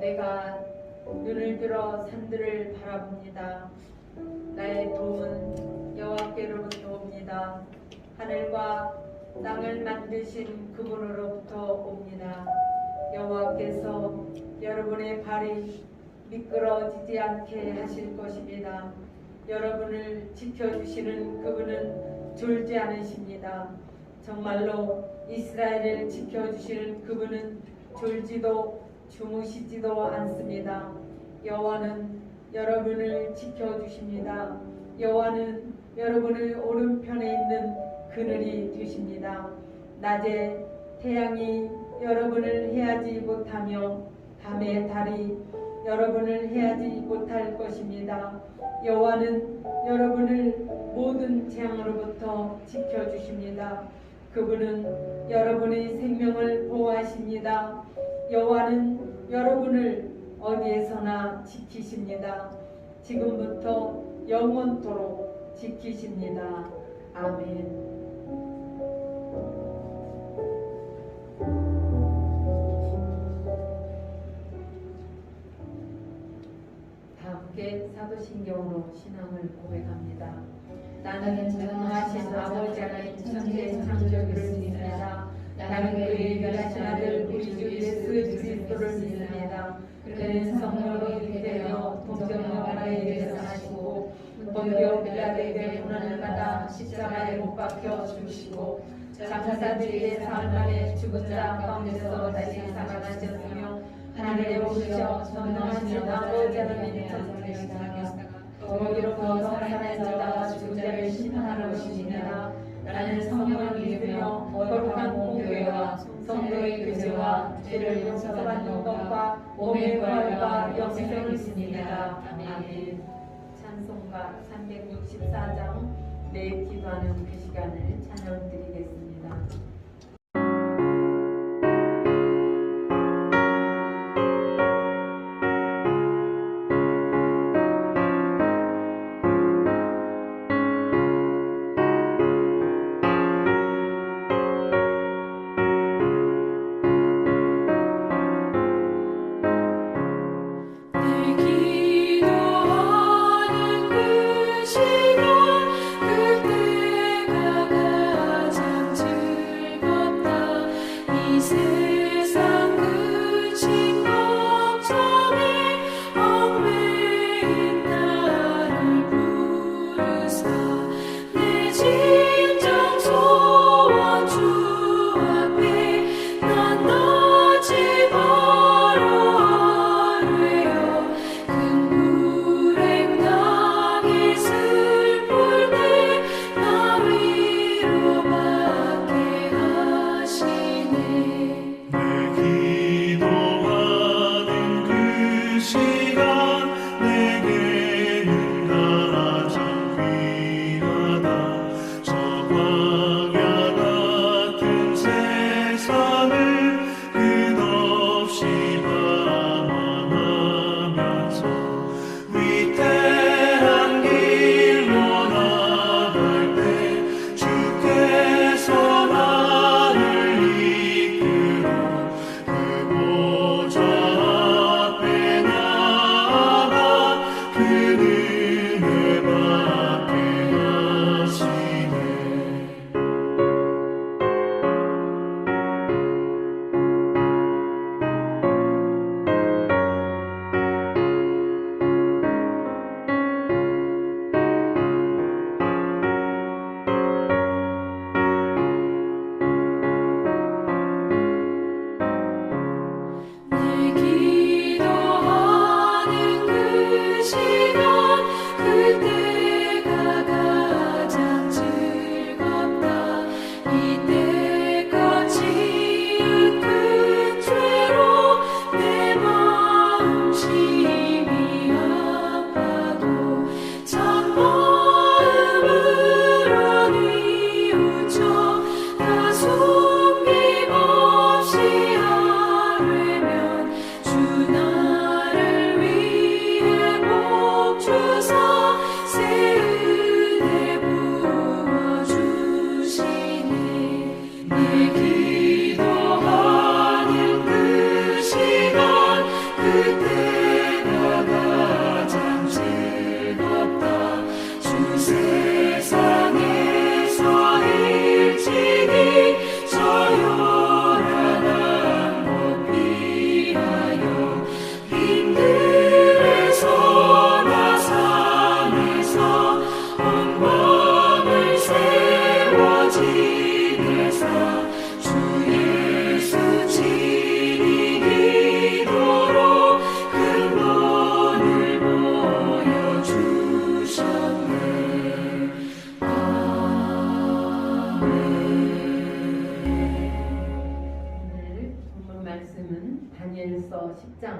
내가 눈을 들어 산들을 바라봅니다. 나의 도움은 여호와께로부터 옵니다. 하늘과 땅을 만드신 그분으로부터 옵니다. 여호와께서 여러분의 발이 미끄러지지 않게 하실 것입니다. 여러분을 지켜주시는 그분은 졸지 않으십니다. 정말로 이스라엘을 지켜주시는 그분은 졸지도 주무시지도 않습니다. 여호와는 여러분을 지켜주십니다. 여호와는 여러분의 오른편에 있는 그늘이 되십니다. 낮에 태양이 여러분을 해하지 못하며 밤에 달이 여러분을 해하지 못할 것입니다. 여호와는 여러분을 모든 재앙으로부터 지켜주십니다. 그분은 여러분의 생명을 보호하십니다. 여호와는 여러분을 어디에서나 지키십니다. 지금부터 영원토록 지키십니다. 아멘. 함께 사도신경으로 신앙을 고백합니다. 나는 전능하신 아버지 하나님 천지의 창조주를 믿습니다. 나는 그의 유일하신 아들 우리 주 예수 그리스도를 믿습니다. 그는 성령으로 잉태되어 동정녀 마리아에게서 나시고 본디오 빌라도에게 고난을 받아 십자가에 못 박혀 죽으시고 장사들에게 사흘 만에 죽은 자 가운데서 다시 살아나셨으며 하늘에 오르셔 전능하신 아버지 하나님의 천국에 계시다가 거기로부터 살아나셨다가 죽은 자를 심판하러 오시니라. 나는 성령을 믿으며 거룩한 공교회와 성도의 교제와 죄를 용서받는 것과 몸의 부활과 영생을 믿습니다. 아멘. 찬송가 364장 매일 기도하는 그 시간을 찬양드리겠습니다. 그때가 가장 즐거워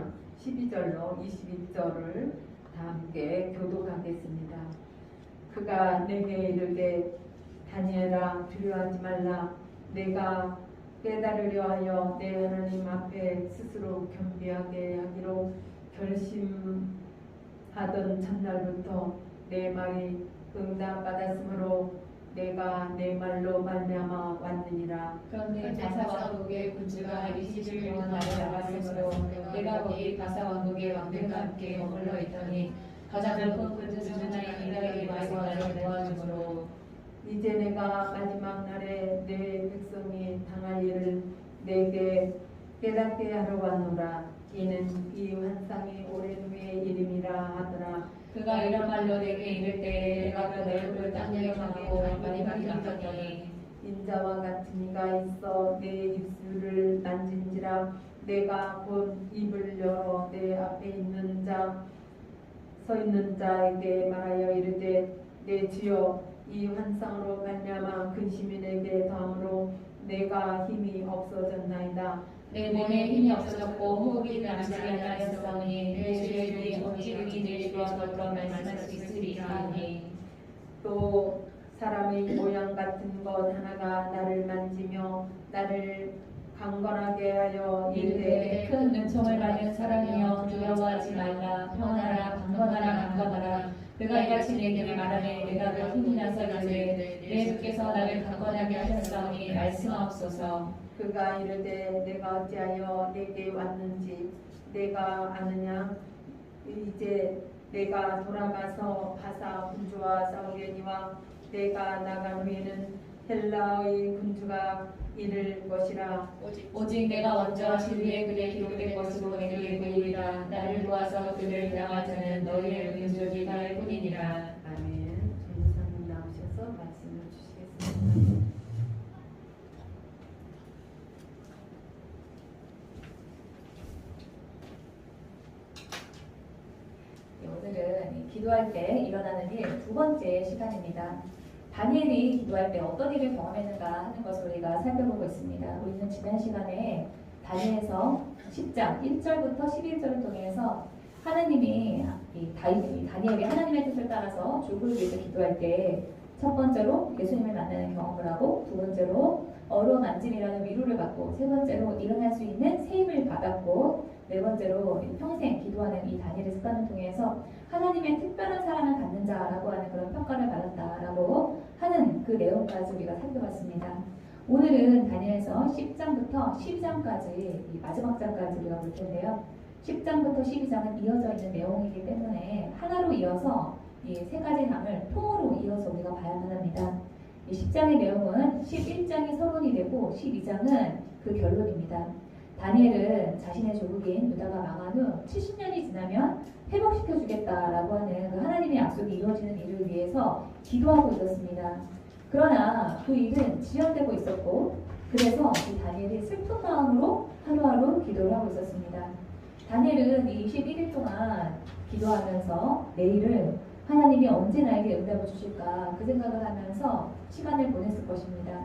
10장 12절로 21절을 다 함께 교독하겠습니다. 그가 내게 이르되 다니엘아 두려워하지 말라. 내가 깨달으려 하여 내 하나님 앞에 스스로 겸비하게 하기로 결심하던 첫날부터 내 말이 응답받았으므로 내가 내 말로 말미암아 왔느니라. 그런데 바사 왕국의 군주가 20일 동안 나를 나갔으므로 내가 거기 바사 왕국의 왕들과 함께 머물러 있더니 가장 높은 군주 중 하나인 이다리의 와서 나를 도와주므로 이제 내가 마지막 날에 내 백성이 당할 일을 내게 깨닫게 하러 왔노라. 이는 이 환상이 오랜 후의 일임이라 하더라. 그가 이런 말로 내게 이를 때 내가 그 얼굴을 땅에 향하고 많이 바뀌었더니 인자와 같은 이가 있어 내 입술을 만진지라. 내가 곧 입을 열어 내 앞에 있는 서 있는 자에게 말하여 이르되 내 주여 이 환상으로 말미암아 근심이 내게 더함으로 내가 힘이 없어졌나이다. 내 몸에 힘이 없어졌고 호흡이 남지 않았으니 내 주의 입이 어찌 내 주와 더불어 말씀할 수 있으리까 하니 또 사람의 모양 같은 것 하나가 나를 만지며 나를 강건하게 하여 이르되 큰 은총을 받은 사람이여 두려워하지 말라. 평안하라 강건하라 강건하라. 그가 이같이 내게 말하네. 내가 그 힘이 나서 이르되 내 주께서 나를 강건하게 하셨사오니 말씀하옵소서. 그가 이르되 내가 어찌하여 내게 왔는지 내가 아느냐. 이제 내가 돌아가서 바사 군주와 싸우려니와 내가 나간 후에는 헬라의 군주가 이를 것이라. 오직 내가 먼저 진리의 글에 기록된 것으로 내게 보이리라. 나를 도와서 그를 당하자는 너희의 민족이 다할 뿐이니라. 아멘. 전도사님 나오셔서 말씀을 주시겠습니다. 오늘은 기도할 때 일어나는 일 두 번째 시간입니다. 다니엘이 기도할 때 어떤 일을 경험했는가 하는 것을 우리가 살펴보고 있습니다. 우리는 지난 시간에 다니엘서 10장 1절부터 11절을 통해서 하나님이 다니엘이 하나님의 뜻을 따라서 죽을 위해서 기도할 때 첫 번째로 예수님을 만나는 경험을 하고, 두 번째로 어려운 만짐이라는 위로를 받고, 세 번째로 일어날 수 있는 새 힘을 받았고, 네 번째로 평생 기도하는 이 다니엘의 습관을 통해서 하나님의 특별한 사랑을 받는 자라고 하는 그런 평가를 받았다라고 하는 그 내용까지 우리가 살펴봤습니다. 오늘은 다니엘서 10장부터 12장까지 이 마지막 장까지 우리가 볼 텐데요. 10장부터 12장은 이어져 있는 내용이기 때문에 하나로 이어서 이 세 가지 장을 통으로 이어서 우리가 봐야만 합니다. 이 10장의 내용은 11장이 서론이 되고 12장은 그 결론입니다. 다니엘은 자신의 조국인 유다가 망한 후 70년이 지나면 회복시켜주겠다라고 하는 그 하나님의 약속이 이루어지는 일을 위해서 기도하고 있었습니다. 그러나 그 일은 지연되고 있었고, 그래서 이 다니엘이 슬픈 마음으로 하루하루 기도를 하고 있었습니다. 다니엘은 이 21일 동안 기도하면서 내일을 하나님이 언제 나에게 응답을 주실까 그 생각을 하면서 시간을 보냈을 것입니다.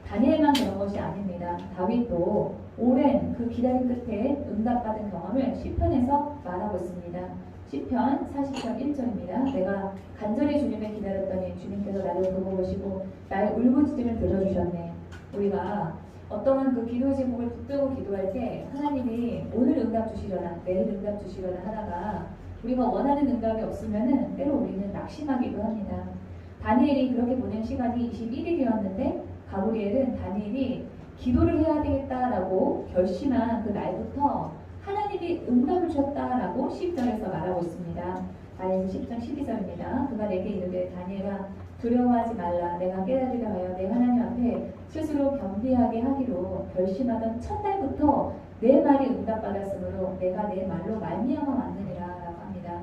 다니엘만 그런 것이 아닙니다. 다윗도 오랜 그 기다림 끝에 응답받은 경험을 시편에서 말하고 있습니다. 시편 40편 1절입니다. 내가 간절히 주님을 기다렸더니 주님께서 나를 돌보시고 나의 울부짖음을 들어주셨네. 우리가 어떠한 그 기도 제목을 붙들고 기도할 때 하나님이 오늘 응답 주시려나 내일 응답 주시려나 하다가 우리가 원하는 응답이 없으면은 때로 우리는 낙심하기도 합니다. 다니엘이 그렇게 보낸 시간이 21일이었는데 가브리엘은 다니엘이 기도를 해야 되겠다라고 결심한 그 날부터 하나님이 응답을 주셨다라고 10절에서 말하고 있습니다. 다니엘 10장 12절입니다. 그가 내게 이르되 다니엘아 두려워하지 말라. 내가 깨달으려 하여 내 하나님 앞에 스스로 겸비하게 하기로 결심하던 첫날부터 내 말이 응답받았으므로 내가 내 말로 말미암아 왔느니라 라고 합니다.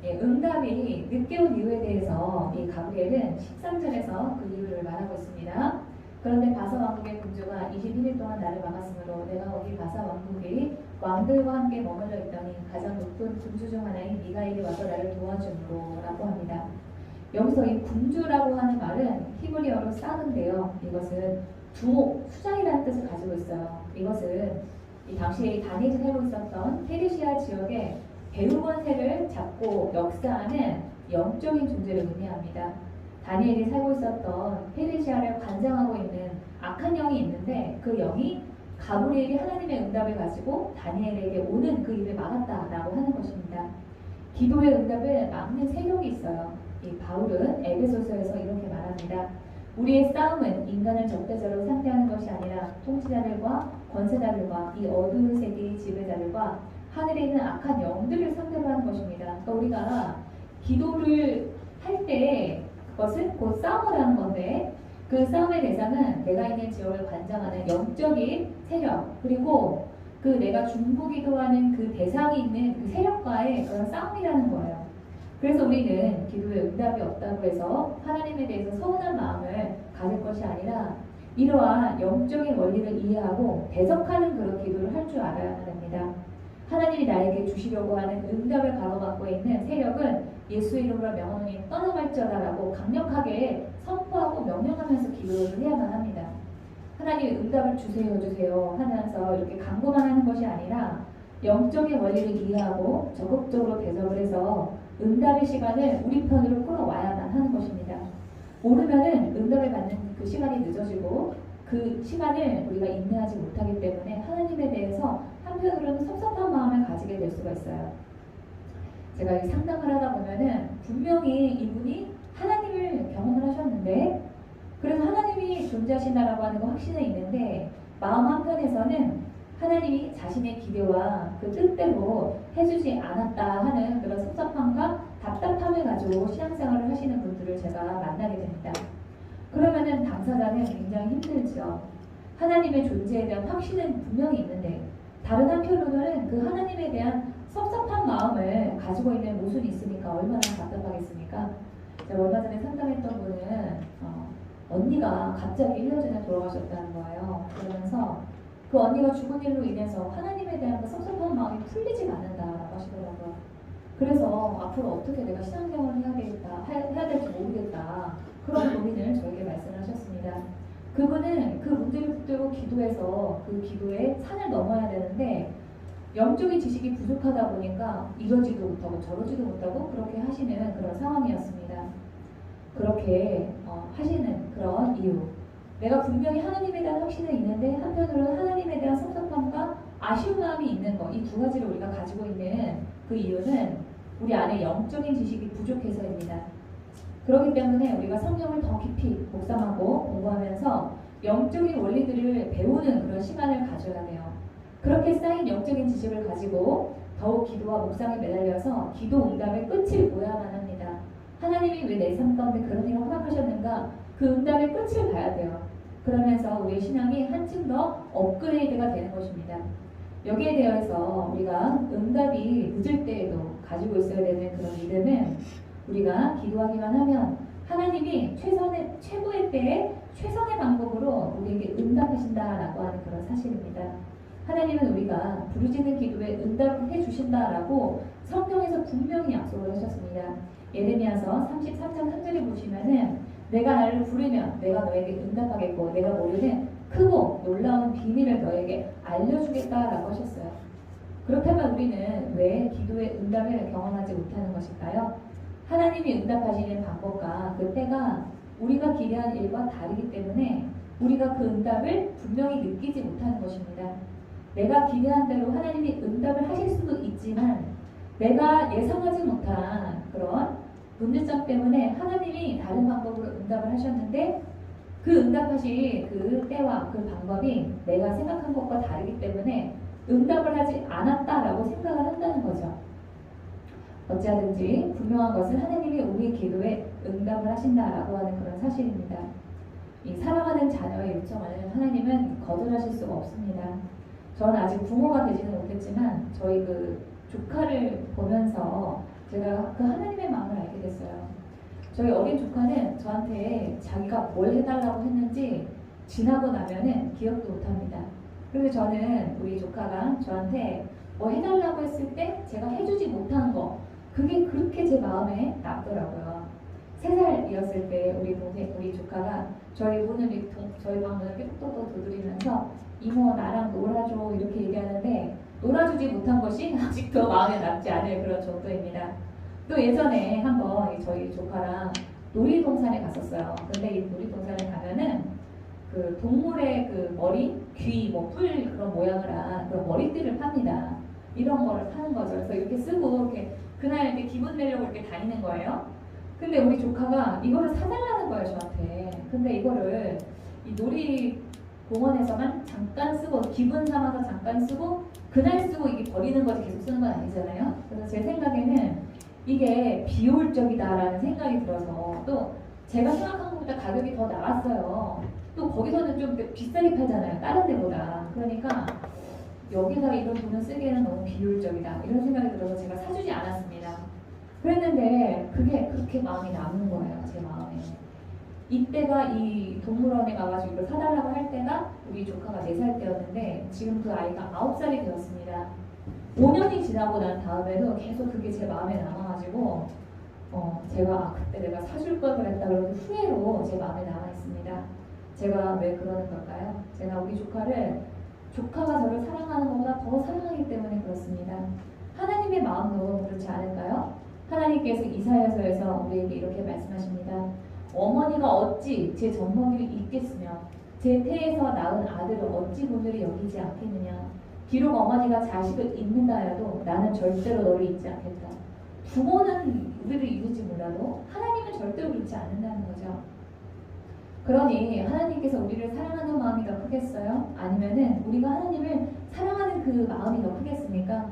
응답이 늦게 온 이유에 대해서 이 가브리엘은 13절에서 그 이유를 말하고 있습니다. 그런데 바사 왕국의 군주가 21일 동안 나를 막았으므로 내가 거기 바사 왕국의 왕들과 함께 머물러 있더니 가장 높은 군주 중 하나인 미가엘이 와서 나를 도와주므로 라고 합니다. 여기서 이 군주라고 하는 말은 히브리어로 싹인데요. 이것은 두목, 수장이라는 뜻을 가지고 있어요. 이것은 이 당시 다니엘이 살고 있었던 페르시아 지역에 배후 권세를 잡고 역사하는 영적인 존재를 의미합니다. 다니엘이 살고 있었던 페르시아를 관장하고 있는 악한 영이 있는데 그 영이 가브리엘이 하나님의 응답을 가지고 다니엘에게 오는 그 일을 막았다라고 하는 것입니다. 기도의 응답을 막는 세력이 있어요. 이 바울은 에베소서에서 이렇게 말합니다. 우리의 싸움은 인간을 적대적으로 상대하는 것이 아니라 통치자들과 권세자들과 이 어두운 세계의 지배자들과 하늘에 있는 악한 영들을 상대로 하는 것입니다. 그러니까 우리가 기도를 할 때 그것은 곧 싸움을 하는 건데 그 싸움의 대상은 내가 있는 지역을 관장하는 영적인 세력 그리고 그 내가 중보기도하는 그 대상이 있는 그 세력과의 그런 싸움이라는 거예요. 그래서 우리는 기도에 응답이 없다고 해서 하나님에 대해서 서운한 마음을 가질 것이 아니라 이러한 영적인 원리를 이해하고 대적하는 그런 기도를 할 줄 알아야 됩니다. 하나님이 나에게 주시려고 하는 응답을 가로막고 있는 세력은 예수 이름으로 명하노니 떠나갈지어다라고 강력하게 선포하고 명령하면서 기도를 해야만 합니다. 하나님의 응답을 주세요 하면서 이렇게 강구만 하는 것이 아니라 영적인 원리를 이해하고 적극적으로 대적을 해서 응답의 시간을 우리 편으로 끌어와야만 하는 것입니다. 모르면은 응답을 받는 그 시간이 늦어지고 그 시간을 우리가 인내하지 못하기 때문에 하나님에 대해서 한편으로는 섭섭한 마음을 가지게 될 수가 있어요. 제가 이 상담을 하다 보면은 분명히 이분이 하나님을 경험을 하셨는데 그래서 하나님이 존재하신다라고 하는 거 확신은 있는데 마음 한편에서는 하나님이 자신의 기대와 그 뜻대로 해주지 않았다 하는 그런 섭섭함과 답답함을 가지고 신앙생활을 하시는 분들을 제가 만나게 됩니다. 그러면은 당사자는 굉장히 힘들죠. 하나님의 존재에 대한 확신은 분명히 있는데 다른 한편으로는 그 하나님에 대한 섭섭한 마음을 가지고 있는 모순이 있으니까 얼마나 답답하겠습니까? 제가 얼마 전에 상담했던 분은 언니가 갑자기 1년 전에 돌아가셨다는 거예요. 그러면서 그 언니가 죽은 일로 인해서 하나님에 대한 그 섭섭한 마음이 풀리지가 않는다라고 하시더라고요. 그래서 앞으로 어떻게 내가 신앙생활을 해야 될지 모르겠다. 그런 고민을 저에게 말씀을 하셨습니다. 그분은 그 문제를 붙들고 기도해서 그 기도에 산을 넘어야 되는데 영적인 지식이 부족하다 보니까 이러지도 못하고 저러지도 못하고 그렇게 하시는 그런 상황이었습니다. 그렇게 하시는 그런 이유. 내가 분명히 하나님에 대한 확신은 있는데 한편으로는 하나님에 대한 섭섭함과 아쉬운 마음이 있는 것. 이 두 가지를 우리가 가지고 있는 그 이유는 우리 안에 영적인 지식이 부족해서입니다. 그렇기 때문에 우리가 성경을 더 깊이 묵상하고 공부하면서 영적인 원리들을 배우는 그런 시간을 가져야 돼요. 그렇게 쌓인 영적인 지식을 가지고 더욱 기도와 묵상에 매달려서 기도 응답의 끝을 보야만 합니다. 하나님이 왜 내 삶 가운데 그런 일을 허락하셨는가? 그 응답의 끝을 봐야 돼요. 그러면서 우리의 신앙이 한층 더 업그레이드가 되는 것입니다. 여기에 대해서 우리가 응답이 늦을 때에도 가지고 있어야 되는 그런 믿음은 우리가 기도하기만 하면 하나님이 최고의 때에 최선의 방법으로 우리에게 응답하신다라고 하는 그런 사실입니다. 하나님은 우리가 부르짖는 기도에 응답을 해주신다라고 성경에서 분명히 약속을 하셨습니다. 예레미야서 33장 3절에 보시면은 내가 나를 부르면 내가 너에게 응답하겠고 내가 모르는 크고 놀라운 비밀을 너에게 알려주겠다라고 하셨어요. 그렇다면 우리는 왜 기도의 응답을 경험하지 못하는 것일까요? 하나님이 응답하시는 방법과 그 때가 우리가 기대한 일과 다르기 때문에 우리가 그 응답을 분명히 느끼지 못하는 것입니다. 내가 기대한 대로 하나님이 응답을 하실 수도 있지만 내가 예상하지 못한 그런 문제점 때문에 하나님이 다른 방법으로 응답을 하셨는데 그 응답하신 그 때와 그 방법이 내가 생각한 것과 다르기 때문에 응답을 하지 않았다라고 생각을 한다는 거죠. 어찌하든지 분명한 것은 하나님이 우리의 기도에 응답을 하신다라고 하는 그런 사실입니다. 이 사랑하는 자녀의 요청을 하나님은 거절하실 수가 없습니다. 저는 아직 부모가 되지는 못했지만 저희 그 조카를 보면서 제가 그 하나님의 마음을 알게 됐어요. 저희 어린 조카는 저한테 자기가 뭘 해달라고 했는지 지나고 나면은 기억도 못합니다. 그래서 저는 우리 조카가 저한테 뭐 해달라고 했을 때 제가 해주지 못한 거 그게 그렇게 제 마음에 남더라고요. 3살이었을 때 우리 조카가 저희 방 문을 똑똑똑 두드리면서 이모 나랑 놀아줘 이렇게 얘기하는데 놀아주지 못한 것이 아직도 마음에 남지 않을 그런 정도입니다. 또 예전에 한번 저희 조카랑 놀이동산에 갔었어요. 근데 이 놀이동산에 가면은 그 동물의 그 머리, 귀, 뭐 뿔 그런 모양을 한 그런 머리띠를 팝니다. 이런 거를 파는 거죠. 그래서 이렇게 쓰고 이렇게 그날 이렇게 기분 내려고 이렇게 다니는 거예요. 근데 우리 조카가 이거를 사달라는 거예요, 저한테. 근데 이거를 이 놀이공원에서만 잠깐 쓰고 기분 삼아서 잠깐 쓰고 그날 쓰고 이게 버리는 거지 계속 쓰는 건 아니잖아요. 그래서 제 생각에는 이게 비효율적이다라는 생각이 들어서 또 제가 생각한 것보다 가격이 더 나갔어요. 또 거기서는 좀 비싸게 팔잖아요. 다른 데보다. 그러니까 여기다가 이런 돈을 쓰기에는 너무 비효율적이다. 이런 생각이 들어서 제가 사주지 않았습니다. 그랬는데 그게 그렇게 마음이 남는 거예요. 제 마음에. 이때가 이 동물원에 가가지고 이걸 사달라고 할 때가 우리 조카가 4살 때였는데 지금 그 아이가 9살이 되었습니다. 5년이 지나고 난 다음에도 계속 그게 제 마음에 남아가지고 제가 그때 내가 사줄 걸 그랬다 그러고 후회로 제 마음에 남아있습니다. 제가 왜 그러는 걸까요? 제가 우리 조카가 저를 사랑하는 것보다 더 사랑하기 때문에 그렇습니다. 하나님의 마음도 그렇지 않을까요? 하나님께서 이사야서에서 우리에게 이렇게 말씀하십니다. 어머니가 어찌 제 젖먹이를 잊겠으며 제 태에서 낳은 아들을 어찌 본들이 여기지 않겠느냐. 비록 어머니가 자식을 잊는다 하여도 나는 절대로 너를 잊지 않겠다. 부모는 우리를 잊을지 몰라도 하나님은 절대로 그렇지 않는다는 거죠. 그러니 하나님께서 우리를 사랑하는 마음이 더 크겠어요? 아니면은 우리가 하나님을 사랑하는 그 마음이 더 크겠습니까?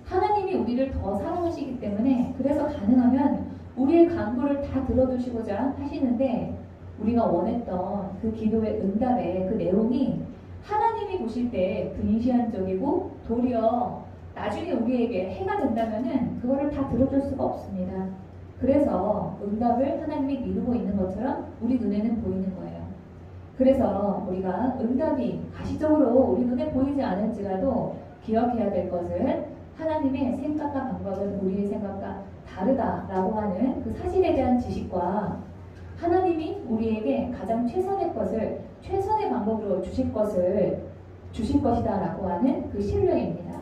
하나님이 우리를 더 사랑하시기 때문에 그래서 가능하면 우리의 간구를 다 들어주시고자 하시는데 우리가 원했던 그 기도의 응답의 그 내용이 하나님이 보실 때 근시안적이고 도리어 나중에 우리에게 해가 된다면은 그거를 다 들어줄 수가 없습니다. 그래서 응답을 하나님이 미루고 있는 것처럼 우리 눈에는 보이는 거예요. 그래서 우리가 응답이 가시적으로 우리 눈에 보이지 않을지라도 기억해야 될 것은 하나님의 생각과 방법은 우리의 생각과 다르다라고 하는 그 사실에 대한 지식과 하나님이 우리에게 가장 최선의 방법으로 주실 것이다 라고 하는 그 신뢰입니다.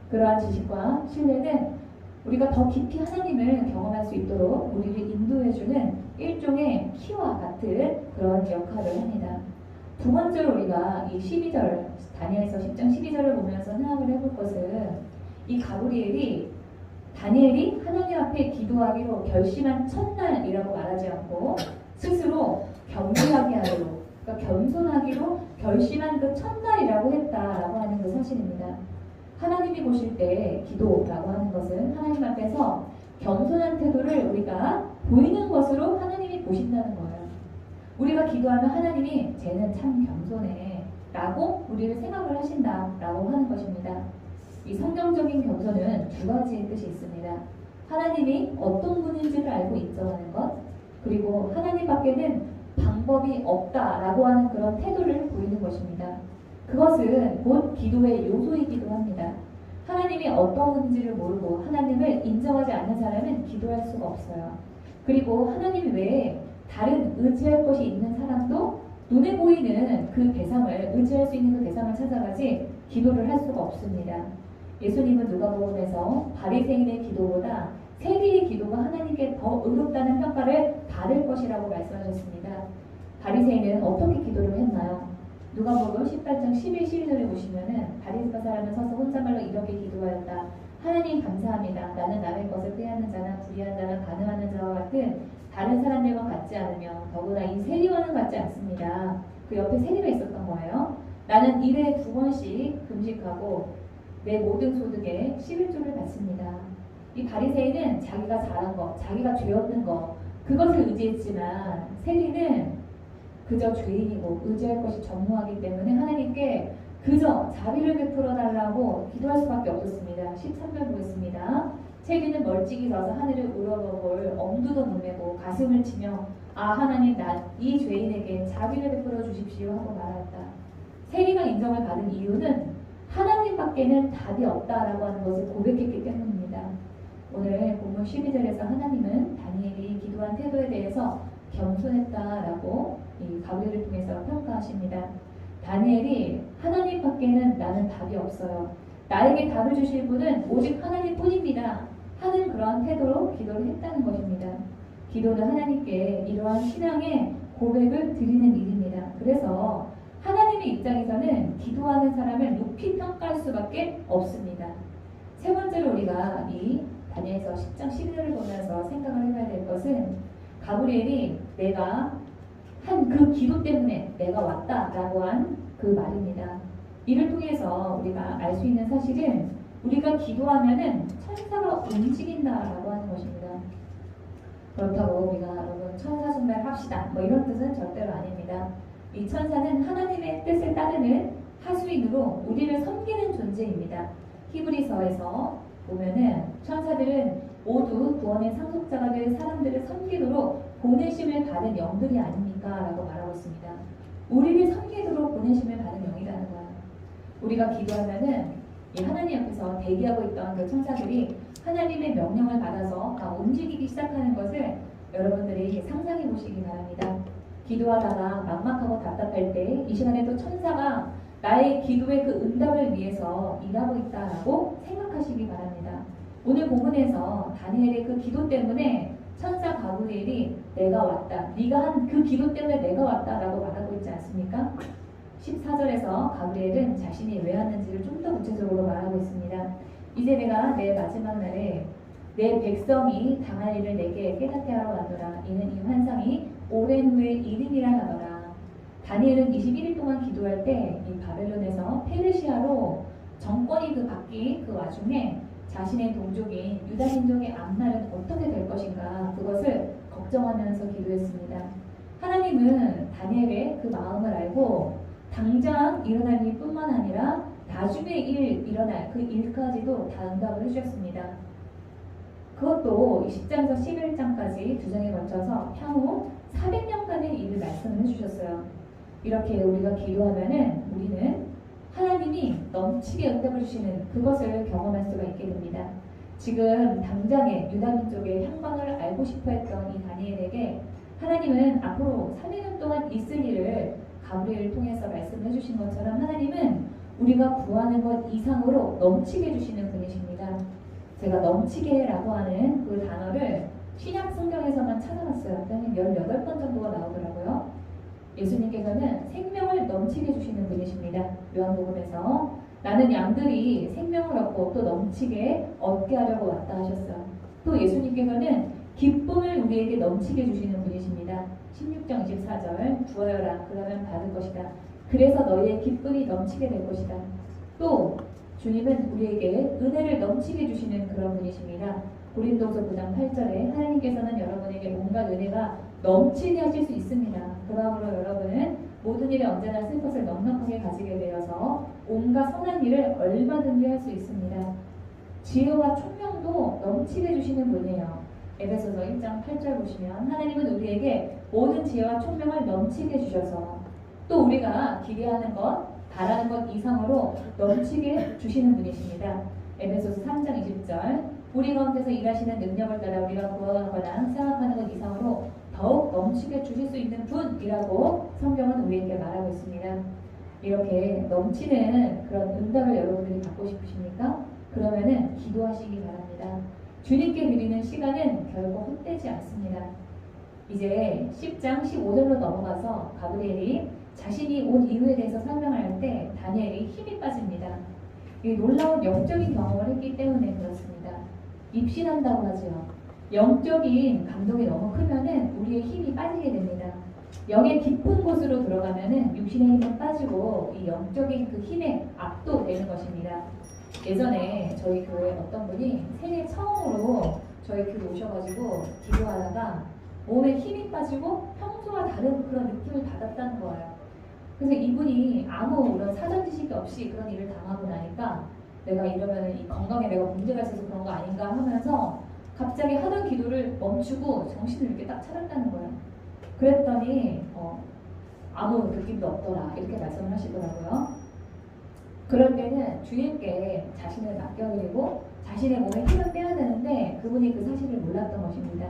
그러한 지식과 신뢰는 우리가 더 깊이 하나님을 경험할 수 있도록 우리를 인도해주는 일종의 키와 같은 그런 역할을 합니다. 두 번째로 우리가 이 12절, 다니엘서 10장 12절을 보면서 생각을 해볼 것은 이 가브리엘이 다니엘이 하나님 앞에 기도하기로 결심한 첫날이라고 말하지 않고 스스로 겸손하게 하도록, 그러니까 겸손하기로 결심한 그 첫날이라고 했다라고 하는 그 사실입니다. 하나님이 보실 때 기도라고 하는 것은 하나님 앞에서 겸손한 태도를 우리가 보이는 것으로 하나님이 보신다는 거예요. 우리가 기도하면 하나님이 쟤는 참 겸손해 라고 우리를 생각을 하신다라고 하는 것입니다. 이 성경적인 겸손은 두 가지의 뜻이 있습니다. 하나님이 어떤 분인지를 알고 인정하는 것, 그리고 하나님 밖에는 방법이 없다라고 하는 그런 태도를 보이는 것입니다. 그것은 곧 기도의 요소이기도 합니다. 하나님이 어떤 분인지를 모르고 하나님을 인정하지 않는 사람은 기도할 수가 없어요. 그리고 하나님 외에 다른 의지할 것이 있는 사람도 눈에 보이는 그 대상을, 의지할 수 있는 그 대상을 찾아가지 기도를 할 수가 없습니다. 예수님은 누가복음에서 바리새인의 기도보다 세리의 기도가 하나님께 더 의롭다는 평가를 받을 것이라고 말씀하셨습니다. 바리새인은 어떻게 기도를 했나요? 누가복음 18장 11, 12절에 보시면은 바리새파 사람은 서서 혼자말로 이렇게 기도하였다. 하나님 감사합니다. 나는 남의 것을 빼앗는 자나 불의한 자나 간음하는 자와 같은 다른 사람들과 같지 않으며 더구나 이 세리와는 같지 않습니다. 그 옆에 세리가 있었던 거예요. 나는 일에 2번씩 금식하고 내 모든 소득에 11조를 받습니다. 이 바리새인은 자기가 잘한 것, 자기가 죄없는 것, 그것을 의지했지만 세리는 그저 죄인이고 의지할 것이 전무하기 때문에 하나님께 그저 자비를 베풀어 달라고 기도할 수밖에 없었습니다. 13절 보겠습니다. 세리는 멀찍이 서서 하늘을 우러러볼 엄두도 못 내고 가슴을 치며 아 하나님 난 이 죄인에게 자비를 베풀어 주십시오 하고 말하였다. 세리가 인정을 받은 이유는 하나님밖에는 답이 없다라고 하는 것을 고백했기 때문입니다. 오늘 본문 12절에서 하나님은 다니엘이 기도한 태도에 대해서 겸손했다라고 이 가브리엘을 통해서 평가하십니다. 다니엘이 하나님밖에는 나는 답이 없어요. 나에게 답을 주실 분은 오직 하나님뿐입니다. 하는 그러한 태도로 기도를 했다는 것입니다. 기도는 하나님께 이러한 신앙의 고백을 드리는 일입니다. 그래서 하나님의 입장에서는 기도하는 사람을 높이 평가할 수밖에 없습니다. 세 번째로 우리가 이 다니엘서 10장 11절을 보면서 생각을 해봐야 될 것은 가브리엘이 내가 한 그 기도 때문에 내가 왔다라고 한 그 말입니다. 이를 통해서 우리가 알 수 있는 사실은 우리가 기도하면은 천사가 움직인다라고 하는 것입니다. 그렇다고 우리가 여러분 천사 숭배를 합시다 뭐 이런 뜻은 절대로 아닙니다. 이 천사는 하나님의 뜻을 따르는 하수인으로 우리를 섬기는 존재입니다. 히브리서에서 보면은 천사들은 모두 구원의 상속자가 될 사람들을 섬기도록 보내심을 받은 영들이 아닙니까? 라고 말하고 있습니다. 우리를 섬기도록 보내심을 받은 영이라는 거야. 우리가 기도하면은 이 하나님 앞에서 대기하고 있던 그 천사들이 하나님의 명령을 받아서 다 움직이기 시작하는 것을 여러분들이 상상해 보시기 바랍니다. 기도하다가 막막하고 답답할 때 이 시간에 또 천사가 나의 기도의 그 응답을 위해서 일하고 있다라고 생각하시기 바랍니다. 오늘 본문에서 다니엘의 그 기도 때문에 천사 가브리엘이 내가 왔다. 네가 한 그 기도 때문에 내가 왔다라고 말하고 있지 않습니까? 14절에서 가브리엘은 자신이 왜 왔는지를 좀 더 구체적으로 말하고 있습니다. 이제 내가 내 마지막 날에 내 백성이 당할 일을 내게 깨닫게 하러 왔노라. 이는 이 환상이 오랜 후의 일임이라 하더라. 다니엘은 21일 동안 기도할 때 이 바벨론에서 페르시아로 정권이 바뀐 그 와중에 자신의 동족인 유다 민족의 앞날은 어떻게 될 것인가 그것을 걱정하면서 기도했습니다. 하나님은 다니엘의 그 마음을 알고 당장 일어날 일뿐만 아니라 나중에 일어날 그 일까지도 다 응답을 해주셨습니다. 그것도 10장에서 11장까지 두 장에 걸쳐서 향후 400년간의 일을 말씀을 해주셨어요. 이렇게 우리가 기도하면은 우리는 하나님이 넘치게 응답을 주시는 그것을 경험할 수가 있게 됩니다. 지금 당장의 유다 민족의 향방을 알고 싶어 했던 이 다니엘에게 하나님은 앞으로 300년 동안 있을 일을 가브리엘을 통해서 말씀해 주신 것처럼 하나님은 우리가 구하는 것 이상으로 넘치게 해주시는 분이십니다. 제가 넘치게라고 하는 그 단어를 신약 성경에서만 찾아봤어요. 18번 정도가 나오더라고요. 예수님께서는 생명을 넘치게 주시는 분이십니다. 요한복음에서 나는 양들이 생명을 얻고 또 넘치게 얻게 하려고 왔다 하셨어요. 또 예수님께서는 기쁨을 우리에게 넘치게 주시는 분이십니다. 16장 24절 구하여라 그러면 받을 것이다. 그래서 너희의 기쁨이 넘치게 될 것이다. 또 주님은 우리에게 은혜를 넘치게 주시는 그런 분이십니다. 고린도서 9장 8절에 하나님께서는 여러분에게 온갖 은혜가 넘치게 하실 수 있습니다. 그러므로 여러분은 모든 일에 언제나 쓸 것을 넉넉하게 가지게 되어서 온갖 선한 일을 얼마든지 할 수 있습니다. 지혜와 총명도 넘치게 주시는 분이에요. 에베소서 1장 8절 보시면 하나님은 우리에게 모든 지혜와 총명을 넘치게 주셔서 또 우리가 기대하는 것, 바라는 것 이상으로 넘치게 주시는 분이십니다. 에베소서 3장 20절 우리 가운데서 일하시는 능력을 따라 우리가 구하거나 생각하는 것 이상으로 더욱 넘치게 주실 수 있는 분이라고 성경은 우리에게 말하고 있습니다. 이렇게 넘치는 그런 응답을 여러분들이 받고 싶으십니까? 그러면은 기도하시기 바랍니다. 주님께 드리는 시간은 결코 헛되지 않습니다. 이제 10장 15절로 넘어가서 가브리엘이 자신이 온 이유에 대해서 설명할 때 다니엘이 힘이 빠집니다. 이 놀라운 영적인 경험을 했기 때문에 그렇습니다. 입신한다고 하죠. 영적인 감동이 너무 크면은 우리의 힘이 빠지게 됩니다. 영의 깊은 곳으로 들어가면은 육신의 힘은 빠지고 이 영적인 그 힘에 압도되는 것입니다. 예전에 저희 교회 어떤 분이 생애 처음으로 저희 교회 오셔가지고 기도하다가 몸에 힘이 빠지고 평소와 다른 그런 느낌을 받았다는 거예요. 그래서 이분이 아무 그런 사전 지식이 없이 그런 일을 당하고 나니까 내가 이러면 이 건강에 내가 문제가 있어서 그런 거 아닌가 하면서 갑자기 하던 기도를 멈추고 정신을 이렇게 딱 차렸다는 거예요. 그랬더니 아무 느낌도 없더라 이렇게 말씀을 하시더라고요. 그럴 때는 주님께 자신을 맡겨드리고 자신의 몸에 힘을 빼야 되는데 그분이 그 사실을 몰랐던 것입니다.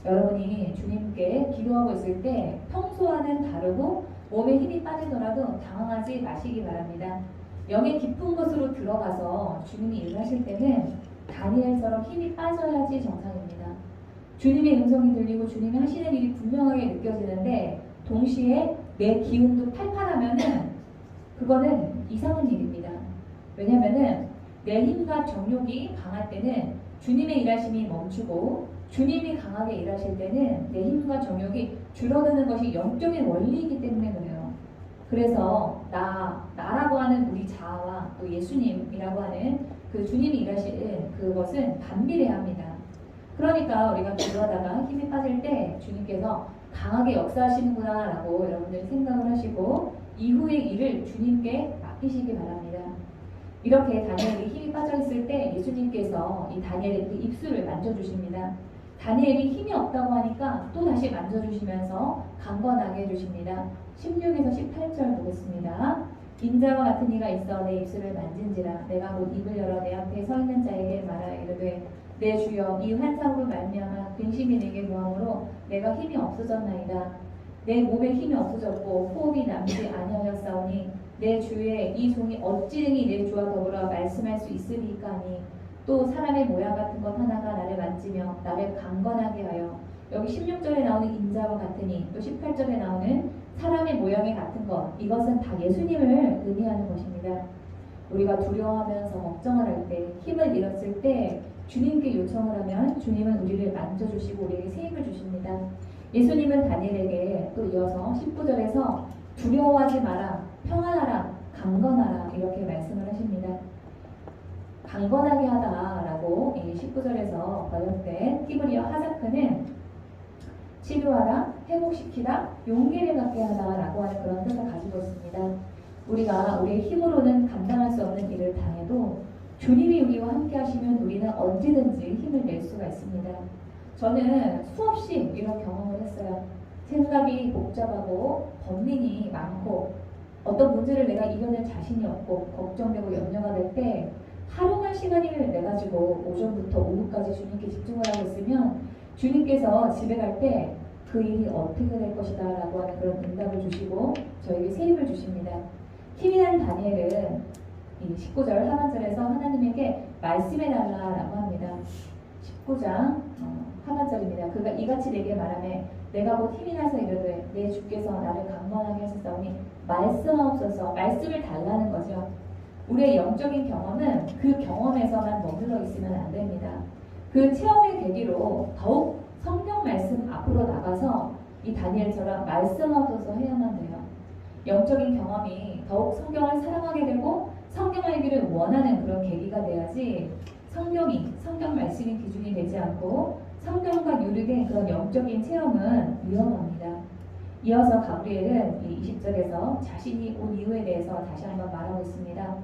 여러분이 주님께 기도하고 있을 때 평소와는 다르고 몸에 힘이 빠지더라도 당황하지 마시기 바랍니다. 영의 깊은 곳으로 들어가서 주님이 일하실 때는 다니엘처럼 힘이 빠져야지 정상입니다. 주님의 음성이 들리고 주님이 하시는 일이 분명하게 느껴지는데 동시에 내 기운도 팔팔하면은 그거는 이상한 일입니다. 왜냐면은 내 힘과 정욕이 강할 때는 주님의 일하심이 멈추고 주님이 강하게 일하실 때는 내 힘과 정욕이 줄어드는 것이 영적인 원리이기 때문에 그래요. 그래서 나라고 하는 우리 자아와 또 예수님이라고 하는 그 주님이 일하시는 그것은 반비례해야 합니다. 그러니까 우리가 기도하다가 힘이 빠질 때 주님께서 강하게 역사하시는구나 라고 여러분들이 생각을 하시고 이후의 일을 주님께 맡기시기 바랍니다. 이렇게 다니엘이 힘이 빠져 있을 때 예수님께서 이 다니엘의 그 입술을 만져주십니다. 다니엘이 힘이 없다고 하니까 또 다시 만져주시면서 강건하게 해주십니다. 16에서 18절 보겠습니다. 인자와 같은 이가 있어 내 입술을 만진지라 내가 곧 입을 열어 내 앞에 서 있는 자에게 말하여 이르되 내 주여 이 환상으로 말미암아 근심이 내게 구함으로 내가 힘이 없어졌나이다. 내 몸에 힘이 없어졌고 호흡이 남지 아니하였사오니 내 주의 이 종이 어찌 능히 내 주와 더불어 말씀할 수 있으리까 하니 또 사람의 모양 같은 것 하나가 나를 만지며 나를 강건하게 하여 여기 16절에 나오는 인자와 같으니 또 18절에 나오는 사람의 모양이 같은 것 이것은 다 예수님을 의미하는 것입니다. 우리가 두려워하면서 걱정을 할 때 힘을 잃었을 때 주님께 요청을 하면 주님은 우리를 만져주시고 우리에게 새 힘을 주십니다. 예수님은 다니엘에게 또 이어서 19절에서 두려워하지 마라, 평안하라, 강건하라 이렇게 말씀을 하십니다. 강건하게 하다라고 이 19절에서 번역된 히브리어 하자크는 치료하다, 회복시키다, 용기를 갖게 하다라고 하는 그런 뜻을 가지고 있습니다. 우리가 우리의 힘으로는 감당할 수 없는 일을 당해도 주님이 우리와 함께 하시면 우리는 언제든지 힘을 낼 수가 있습니다. 저는 수없이 이런 경험을 했어요. 생각이 복잡하고 번민이 많고 어떤 문제를 내가 이겨낼 자신이 없고 걱정되고 염려가 될 때 하루만 시간을 내가지고 오전부터 오후까지 주님께 집중을 하고 있으면 주님께서 집에 갈 때 그 일이 어떻게 될 것이다 라고 하는 그런 응답을 주시고 저에게 새 힘을 주십니다. 힘이 난 다니엘은 이 19절 하반절에서 하나님에게 말씀해달라라고 합니다. 19장 하반절입니다. 그가 이같이 내게 말하매 내가 곧 힘이 나서 이르되 내 주께서 나를 강건하게 하셨사오니 말씀하옵소서. 말씀을 달라는 거죠. 우리의 영적인 경험은 그 경험에서만 머물러 있으면 안 됩니다. 그 체험의 계기로 더욱 성경 말씀 앞으로 나가서 이 다니엘처럼 말씀하옵소서 해야만 돼요. 영적인 경험이 더욱 성경을 사랑하게 되고 성경 알기를 원하는 그런 계기가 돼야지 성경 말씀이 기준이 되지 않고 성경과 유르된 그런 영적인 체험은 위험합니다. 이어서 가브리엘은 이 20절에서 자신이 온 이유에 대해서 다시 한번 말하고 있습니다.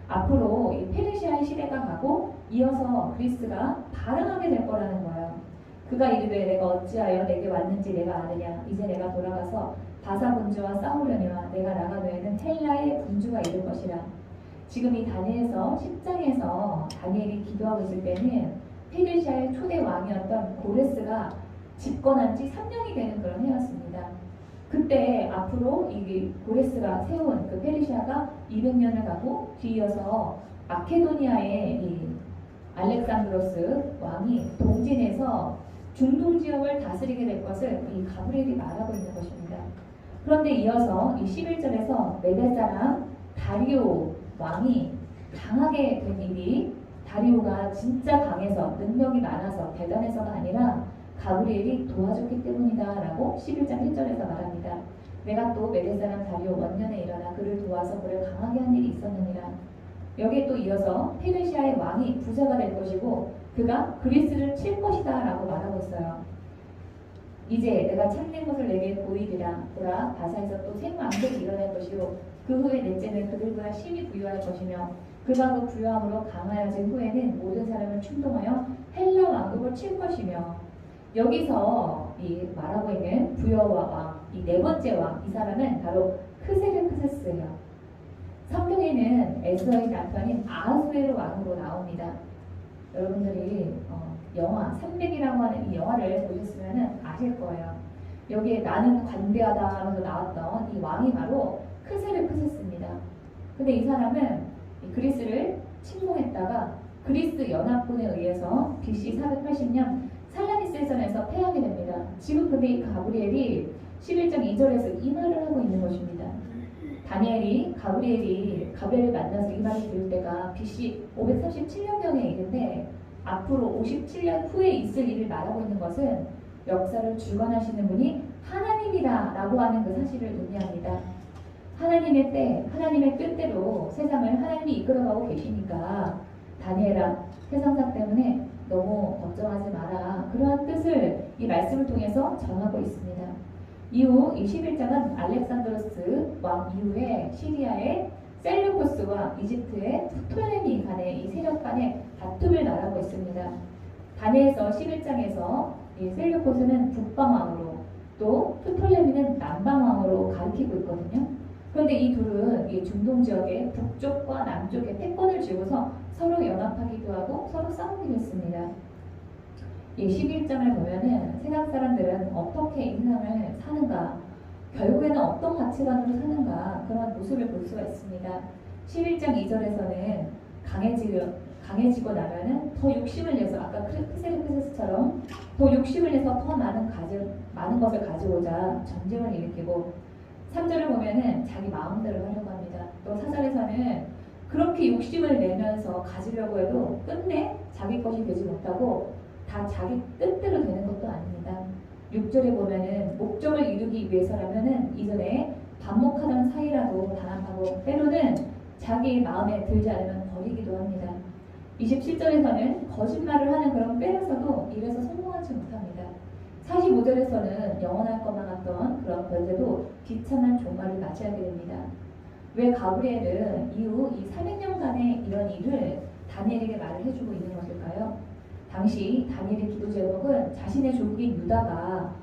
앞으로 이 페르시아의 시대가 가고 이어서 그리스가 발흥하게 될 거라는 거예요. 그가 이르되 내가 어찌하여 내게 왔는지 내가 아느냐. 이제 내가 돌아가서 바사 군주와 싸우려니와 내가 나가노에는 헬라의 군주가 이를 것이라. 지금 이 다니엘서 10장에서 다니엘이 기도하고 있을 때는 페르시아의 초대 왕이었던 고레스가 집권한 지 3년이 되는 그런 해였습니다. 그때 앞으로 이 고레스가 세운 그 페르시아가 200년을 가고 뒤이어서 마케도니아의 이 알렉산드로스 왕이 동진해서 중동 지역을 다스리게 될 것을 이 가브리엘이 말하고 있는 것입니다. 그런데 이어서 이 11절에서 메대 사람 다리오 왕이 강하게 된 일이 다리오가 진짜 강해서 능력이 많아서 대단해서가 아니라 가브리엘이 도와줬기 때문이다 라고 11장 1절에서 말합니다. 내가 또 메대 사람 다리오 원년에 일어나 그를 도와서 그를 강하게 한 일이 있었느니라. 여기에 또 이어서 페르시아의 왕이 부자가 될 것이고 그가 그리스를 칠 것이다 라고 말하고 있어요. 이제 내가 참된 것을 내게 보이리라. 보라 바사에서 또 생 왕들이 일어날 것이요 그 후에 넷째는 그들보다 심히 부유할 것이며 그가 그 부유함으로 강하여진 후에는 모든 사람을 충동하여 헬라 왕국을 칠 것이며 여기서 이 말하고 있는 부여와 왕, 이 네 번째 왕, 이 사람은 바로 크세르크세스예요. 성경에는 에스더의 남편인 아하수에로 왕으로 나옵니다. 여러분들이 영화 300이라고 하는 이 영화를 보셨으면 아실 거예요. 여기에 나는 관대하다 하면서 나왔던 이 왕이 바로 크세르크세스입니다. 근데 이 사람은 이 그리스를 침공했다가 그리스 연합군에 의해서 BC 480년 살라미스 해전에서 패하게 됩니다. 지금 근데 이 가브리엘이 11장 2절에서 이 말을 하고 있는 것입니다. 다니엘이 가브리엘을 만나서 이 말을 들을 때가 BC 537년경에 이른데 앞으로 57년 후에 있을 일을 말하고 있는 것은 역사를 주관하시는 분이 하나님이다 라고 하는 그 사실을 의미합니다. 하나님의 때, 하나님의 뜻대로 세상을 하나님이 이끌어가고 계시니까 다니엘아, 세상사 때문에 너무 걱정하지 마라. 그러한 뜻을 이 말씀을 통해서 전하고 있습니다. 이후 이 11장은 알렉산드로스 왕 이후에 시리아의 셀루코스와 이집트의 프톨레미 간의 이 세력 간의 다툼을 말하고 있습니다. 다니엘서 11장에서 이 셀루코스는 북방왕으로 또 프톨레미는 남방왕으로 가리키고 있거든요. 그런데 이 둘은 이 중동 지역의 북쪽과 남쪽의 패권을 쥐고서 서로 연합하기도 하고 서로 싸우기도 했습니다. 이 11장을 보면은 세상 사람들은 어떻게 인생을 사는가, 결국에는 어떤 가치관으로 사는가 그런 모습을 볼 수가 있습니다. 11장 2절에서는 강해지고 나면은 더 욕심을 내서 아까 크세르크세스처럼 더 욕심을 내서 더 많은 것을 가지고자 전쟁을 일으키고 3절을 보면은 자기 마음대로 하려고 합니다. 또 4절에서는 그렇게 욕심을 내면서 가지려고 해도 끝내 자기 것이 되지 못하고 다 자기 뜻대로 되는 것도 아닙니다. 6절에 보면은 목적을 이루기 위해서라면은 이전에 반목하던 사이라도 단합하고 때로는 자기 마음에 들지 않으면 버리기도 합니다. 27절에서는 거짓말을 하는 그런 빼앗아도 일에서 성공하지 못합니다. 45절에서는 영원할 것만 같던 그런 권세도 비참한 종말을 맞이하게 됩니다. 왜 가브리엘은 이후 이 400년간의 이런 일을 다니엘에게 말을 해주고 있는 것일까요? 당시 다니엘의 기도 제목은 자신의 조국인 유다가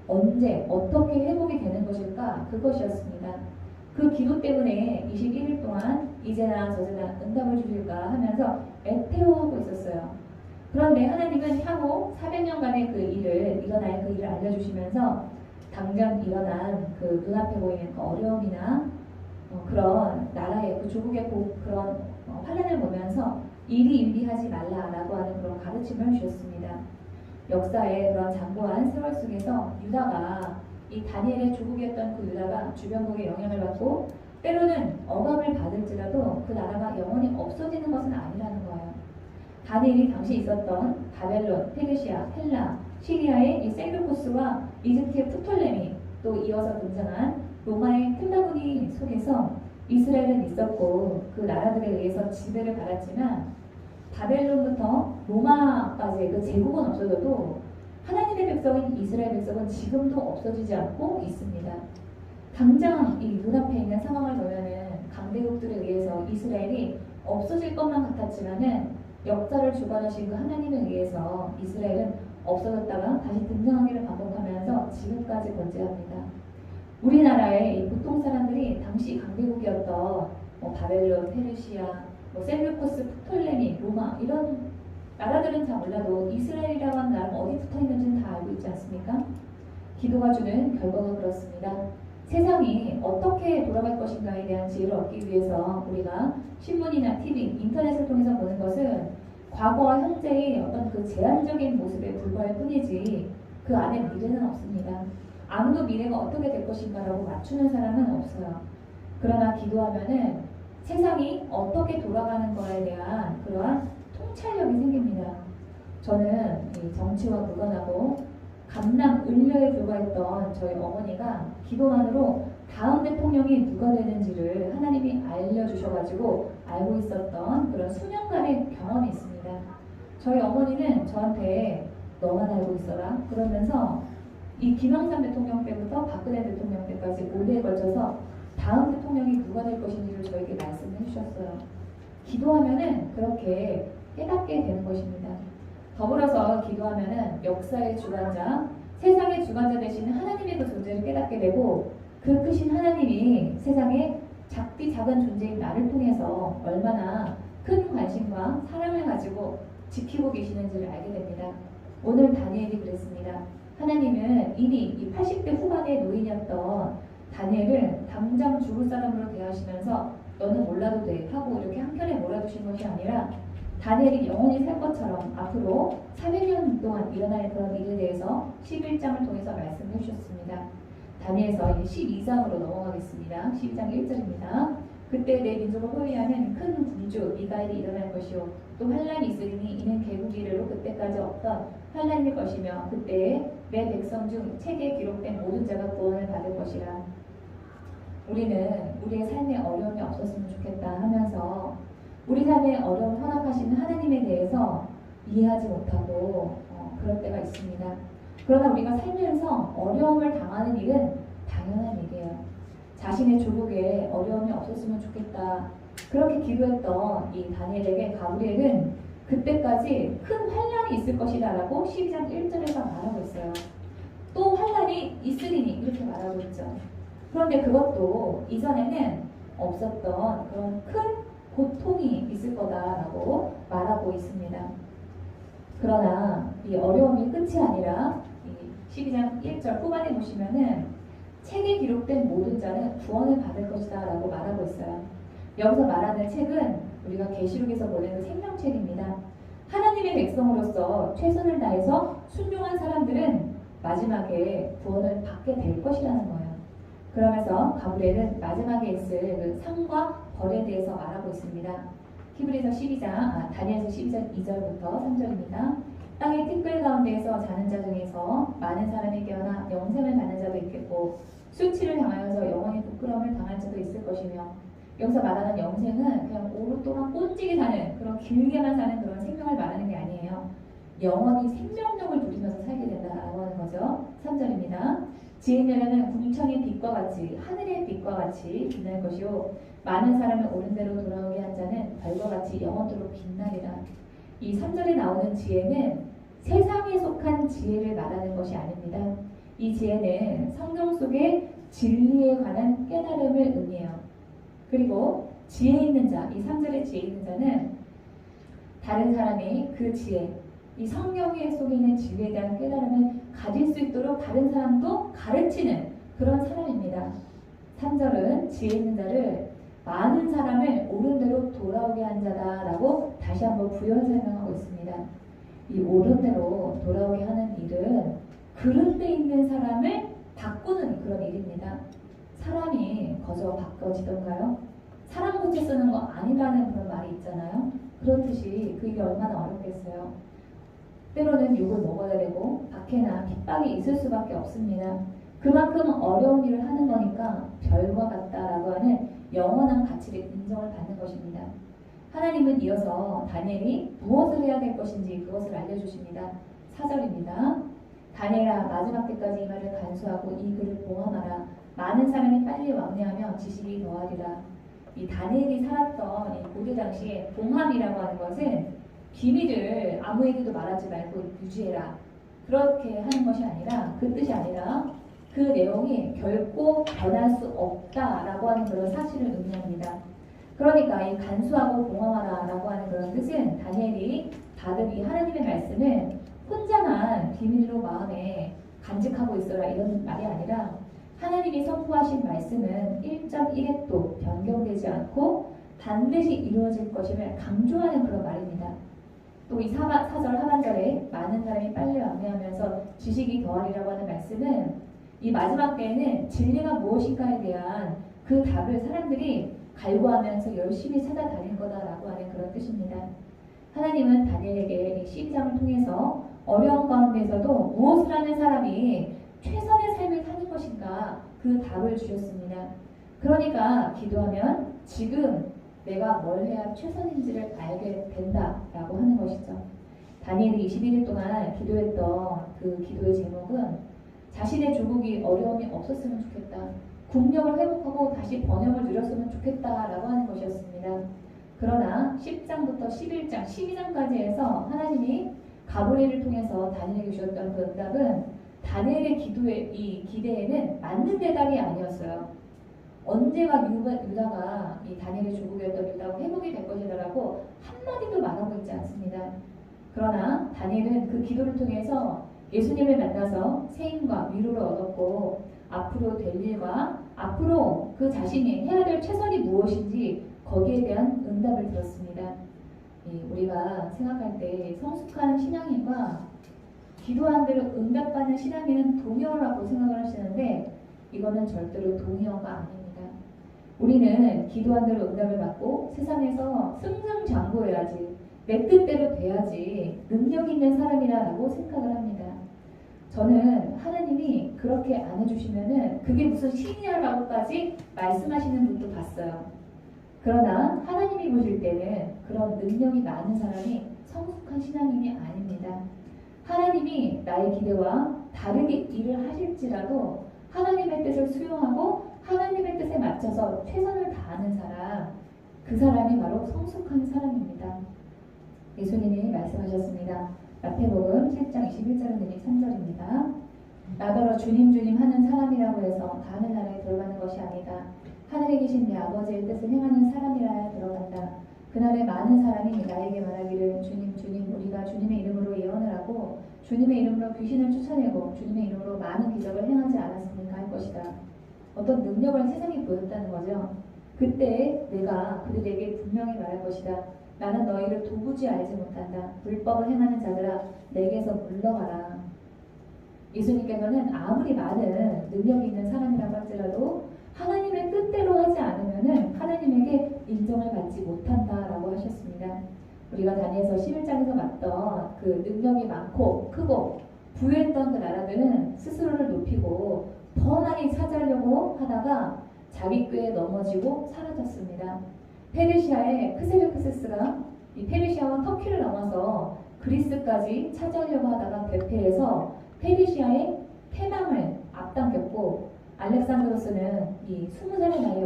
언제 어떻게 회복이 되는 것일까 그것이었습니다. 그 기도 때문에 21일 동안 이제나 저제나 응답을 주실까 하면서 애태워하고 있었어요. 그런데 하나님은 향후 400년간의 그 일을 일어날 그 일을 알려주시면서 당장 일어난 그 눈앞에 보이는 그 어려움이나 그런 나라의 그 조국의 그런 환난을 보면서 일희일비하지 말라라고 하는 그런 가르침을 주셨습니다. 역사의 그런 장고한 세월 속에서 유다가 이 다니엘의 조국이었던 그 유다가 주변국의 영향을 받고 때로는 억압을 받을지라도 그 나라가 영원히 없어지는 것은 아니라는 거예요. 다니엘이 당시 있었던 바벨론, 페르시아, 헬라, 시리아의 이 셀루코스와 이집트의 프톨레미 또 이어서 등장한 로마의 틈바구니 속에서 이스라엘은 있었고 그 나라들에 의해서 지배를 받았지만 바벨론부터 로마까지의 그 제국은 없어져도 하나님의 백성인 이스라엘 백성은 지금도 없어지지 않고 있습니다. 당장 이 눈앞에 있는 상황을 보면은 강대국들에 의해서 이스라엘이 없어질 것만 같았지만은 역사를 주관하신 그 하나님에 의해서 이스라엘은 없어졌다가 다시 등장하기를 반복하면서 지금까지 건재합니다. 우리나라의 이 보통 사람들이 당시 강대국이었던 바벨론, 페르시아, 셀루코스, 프톨레미, 로마 이런 나라들은 잘 몰라도 이스라엘이라고 하는 나라가 어디 붙어 있는지는 다 알고 있지 않습니까? 기도가 주는 결과가 그렇습니다. 세상이 어떻게 돌아갈 것인가에 대한 지혜를 얻기 위해서 우리가 신문이나 TV, 인터넷을 통해서 보는 것은 과거와 현재의 어떤 그 제한적인 모습에 불과할 뿐이지 그 안에 미래는 없습니다. 아무도 미래가 어떻게 될 것인가라고 맞추는 사람은 없어요. 그러나 기도하면은 세상이 어떻게 돌아가는 거에 대한 그러한 통찰력이 생깁니다. 저는 이 정치와 무관하고 감남 을려에 불과했던 저희 어머니가 기도만으로 다음 대통령이 누가 되는지를 하나님이 알려주셔가지고 알고 있었던 그런 수년간의 경험이 있습니다. 저희 어머니는 저한테 너만 알고 있어라 그러면서 이 김영삼 대통령 때부터 박근혜 대통령 때까지 5대에 걸쳐서 다음 대통령이 누가 될 것인지를 저에게 말씀해 주셨어요. 기도하면은 그렇게 깨닫게 되는 것입니다. 더불어서 기도하면은 역사의 주관자, 세상의 주관자 되시는 하나님의 그 존재를 깨닫게 되고 그 크신 하나님이 세상에 작디 작은 존재인 나를 통해서 얼마나 큰 관심과 사랑을 가지고 지키고 계시는지를 알게 됩니다. 오늘 다니엘이 그랬습니다. 하나님은 이미 이 80대 후반의 노인이었던 다니엘을 당장 죽을 사람으로 대하시면서 너는 몰라도 돼 하고 이렇게 한켠에 몰아두신 것이 아니라 다니엘이 영원히 살 것처럼 앞으로 400년 동안 일어날 그런 일에 대해서 11장을 통해서 말씀해 주셨습니다. 다니엘서 이제 12장으로 넘어가겠습니다. 12장 1절입니다. 그때 내 민족을 호위하는 큰 군주 미가엘이 일어날 것이요 또 환란이 있으리니 이는 개국 이래로 그때까지 없던 환란일 것이며 그때에 내 백성 중 책에 기록된 모든 자가 구원을 받을 것이라. 우리는 우리의 삶에 어려움이 없었으면 좋겠다 하면서 우리 삶에 어려움 허락하시는 하나님에 대해서 이해하지 못하고 그럴 때가 있습니다. 그러나 우리가 살면서 어려움을 당하는 일은 당연한 일이에요. 자신의 조국에 어려움이 없었으면 좋겠다. 그렇게 기도했던 이 다니엘에게 가브리엘은 그때까지 큰 환란이 있을 것이다 라고 12장 1절에서 말하고 있어요. 또 환란이 있으리니 이렇게 말하고 있죠. 그런데 그것도 이전에는 없었던 그런 큰 고통이 있을 거다라고 말하고 있습니다. 그러나 이 어려움이 끝이 아니라 이 12장 1절 후반에 보시면은 책에 기록된 모든 자는 구원을 받을 것이다 라고 말하고 있어요. 여기서 말하는 책은 우리가 계시록에서 보는 그 생명책입니다. 하나님의 백성으로서 최선을 다해서 순종한 사람들은 마지막에 구원을 받게 될 것이라는 거예요. 그러면서 가브리엘은 마지막에 있을 그 상과 벌에 대해서 말하고 있습니다. 히브리서 12장, 다니엘서 12장 2절부터 3절입니다. 땅의 티끌 가운데에서 자는 자 중에서 많은 사람이 깨어나 영생을 받는 자도 있겠고 수치를 당하여서 영원히 부끄러움을 당할 자도 있을 것이며 여기서 말하는 영생은 그냥 오랫동안 꼰지게 사는 그런 길게만 사는 그런 생명을 말하는 게 아니에요. 영원히 생명력을 누리면서 살게 된다라고 하는 거죠. 3절입니다. 지혜녀라는 궁창의 빛과 같이 하늘의 빛과 같이 빛날 것이요 많은 사람을 옳은 대로 돌아오게 한 자는 별과 같이 영원토록 빛나리라. 이 3절에 나오는 지혜는 세상에 속한 지혜를 말하는 것이 아닙니다. 이 지혜는 성경 속의 진리에 관한 깨달음을 의미해요. 그리고 지혜 있는 자, 이 3절의 지혜 있는 자는 다른 사람이 그 지혜, 이 성경 속에 있는 진리에 대한 깨달음을 가질 수 있도록 다른 사람도 가르치는 그런 사람입니다. 3절은 지혜 있는 자를 많은 사람을 옳은 대로 돌아오게 한 자다라고 다시 한번 부연 설명하고 있습니다. 이 옳은 대로 돌아오게 하는 일은 그릇 데 있는 사람을 바꾸는 그런 일입니다. 사람이 거저 바꿔지던가요? 사람 고쳐 쓰는 거 아니라는 그런 말이 있잖아요. 그렇듯이 그 일이 얼마나 어렵겠어요. 때로는 욕을 먹어야 되고 박해나 핍박이 있을 수밖에 없습니다. 그만큼 어려운 일을 하는 거니까 별과 같다라고 하는 영원한 가치를 인정을 받는 것입니다. 하나님은 이어서 다니엘이 무엇을 해야 될 것인지 그것을 알려주십니다. 4절입니다. 다니엘아 마지막 때까지 이 말을 간수하고 이 글을 봉함하라. 많은 사람이 빨리 왕래하며 지식이 더하리라. 이 다니엘이 살았던 이 고대 당시에 봉함이라고 하는 것은 비밀을 아무에게도 말하지 말고 유지해라. 그렇게 하는 것이 아니라 그 뜻이 아니라 그 내용이 결코 변할 수 없다라고 하는 그런 사실을 의미합니다. 그러니까 이 간수하고 봉함하라라고 하는 그런 뜻은 다니엘이 받은 이 하나님의 말씀을 혼자만 비밀로 마음에 간직하고 있어라 이런 말이 아니라 하나님이 선포하신 말씀은 1.1획도 변경되지 않고 반드시 이루어질 것임을 강조하는 그런 말입니다. 또 이 4절 하반절에 많은 사람이 빨리 왕래하면서 지식이 더하리라고 하는 말씀은 이 마지막 때에는 진리가 무엇인가에 대한 그 답을 사람들이 갈구하면서 열심히 찾아다닐 거다라고 하는 그런 뜻입니다. 하나님은 다니엘에게 12장을 통해서 어려운 가운데서도 무엇을 하는 사람이 최선의 삶을 사는 것인가 그 답을 주셨습니다. 그러니까 기도하면 지금 내가 뭘 해야 최선인지를 알게 된다라고 하는 것이죠. 다니엘이 21일 동안 기도했던 그 기도의 제목은 자신의 조국이 어려움이 없었으면 좋겠다. 국력을 회복하고 다시 번영을 누렸으면 좋겠다라고 하는 것이었습니다. 그러나 10장부터 11장, 12장까지 해서 하나님이 가브리엘을 통해서 다니엘에게 주셨던 그 응답은 다니엘의 이 기대에는 맞는 대답이 아니었어요. 언제가 유다가 이 다니엘의 조국이었던 유다가 회복이 될 것이다라고 한마디도 말하고 있지 않습니다. 그러나 다니엘은 그 기도를 통해서 예수님을 만나서 세임과 위로를 얻었고 앞으로 될 일과 앞으로 그 자신이 해야 될 최선이 무엇인지 거기에 대한 응답을 들었습니다. 우리가 생각할 때 성숙한 신앙인과 기도한 대로 응답받는 신앙인은 동요라고 생각을 하시는데 이거는 절대로 동요가 아닙니다. 우리는 기도한 대로 응답을 받고 세상에서 승승장구해야지, 내 뜻대로 돼야지 능력 있는 사람이라고 생각을 합니다. 저는 하나님이 그렇게 안 해주시면은 그게 무슨 신이야라고까지 말씀하시는 분도 봤어요. 그러나 하나님이 보실 때는 그런 능력이 많은 사람이 성숙한 신앙인이 아닙니다. 하나님이 나의 기대와 다르게 일을 하실지라도 하나님의 뜻을 수용하고 하나님의 뜻에 맞춰서 최선을 다하는 사람, 그 사람이 바로 성숙한 사람입니다. 예수님이 말씀하셨습니다. 마태복음 7장 21절에서 23절입니다. 나더러 주님 주님 하는 사람이라고 해서 다 하늘나라에 들어가는 것이 아니다. 하늘에 계신 내 아버지의 뜻을 행하는 사람이라야 들어간다. 그날에 많은 사람이 나에게 말하기를 주님 주님 우리가 주님의 이름으로 예언을 하고 주님의 이름으로 귀신을 쫓아내고 주님의 이름으로 많은 기적을 행하지 않았습니까 할 것이다. 어떤 능력을 세상에 보였다는 거죠. 그때 내가 그들에게 분명히 말할 것이다. 나는 너희를 도무지 알지 못한다. 불법을 행하는 자들아 내게서 물러가라. 예수님께서는 아무리 많은 능력이 있는 사람이라고 할지라도 하나님의 뜻대로 하지 않으면 하나님에게 인정을 받지 못한다라고 하셨습니다. 우리가 다니엘서 11장에서 봤던 그 능력이 많고 크고 부유했던 그 나라들은 스스로를 높이고 더 많이 차지하려고 하다가 자기 꾀에 넘어지고 사라졌습니다. 페르시아의 크세르크세스가 이 페르시아와 터키를 넘어서 그리스까지 차지하려고 하다가 대패해서 페르시아의 패망을 앞당겼고 알렉산드로스는 이 20살의 나이에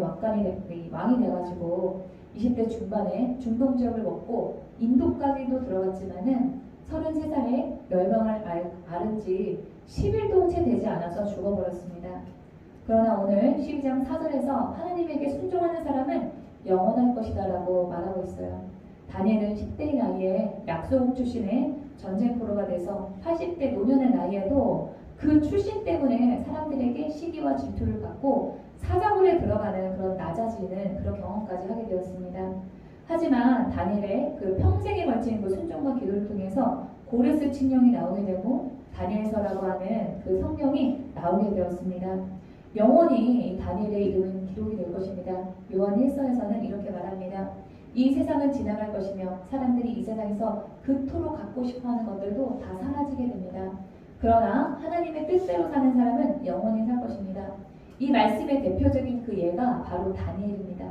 왕이 돼가지고 20대 중반에 중동 지역을 먹고 인도까지도 들어갔지만은 33살에 멸망을 앓은 지 10일도 채 되지 않아서 죽어버렸습니다. 그러나 오늘 12장 4절에서 하나님에게 순종하는 사람은 영원할 것이다 라고 말하고 있어요. 다니엘은 10대의 나이에 약소국 출신의 전쟁 포로가 돼서 80대 노년의 나이에도 그 출신 때문에 사람들에게 시기와 질투를 받고 사자굴에 들어가는 그런 낮아지는 그런 경험까지 하게 되었습니다. 하지만 다니엘의 그 평생에 걸친 그 순종과 기도를 통해서 고레스 칙령이 나오게 되고 다니엘서라고 하는 그 성경이 나오게 되었습니다. 영원히 이 다니엘의 이름은 기록이 될 것입니다. 요한 1서에서는 이렇게 말합니다. 이 세상은 지나갈 것이며 사람들이 이 세상에서 그토록 갖고 싶어하는 것들도 다 사라지게 됩니다. 그러나 하나님의 뜻대로 사는 사람은 영원히 살 것입니다. 이 말씀의 대표적인 그 예가 바로 다니엘입니다.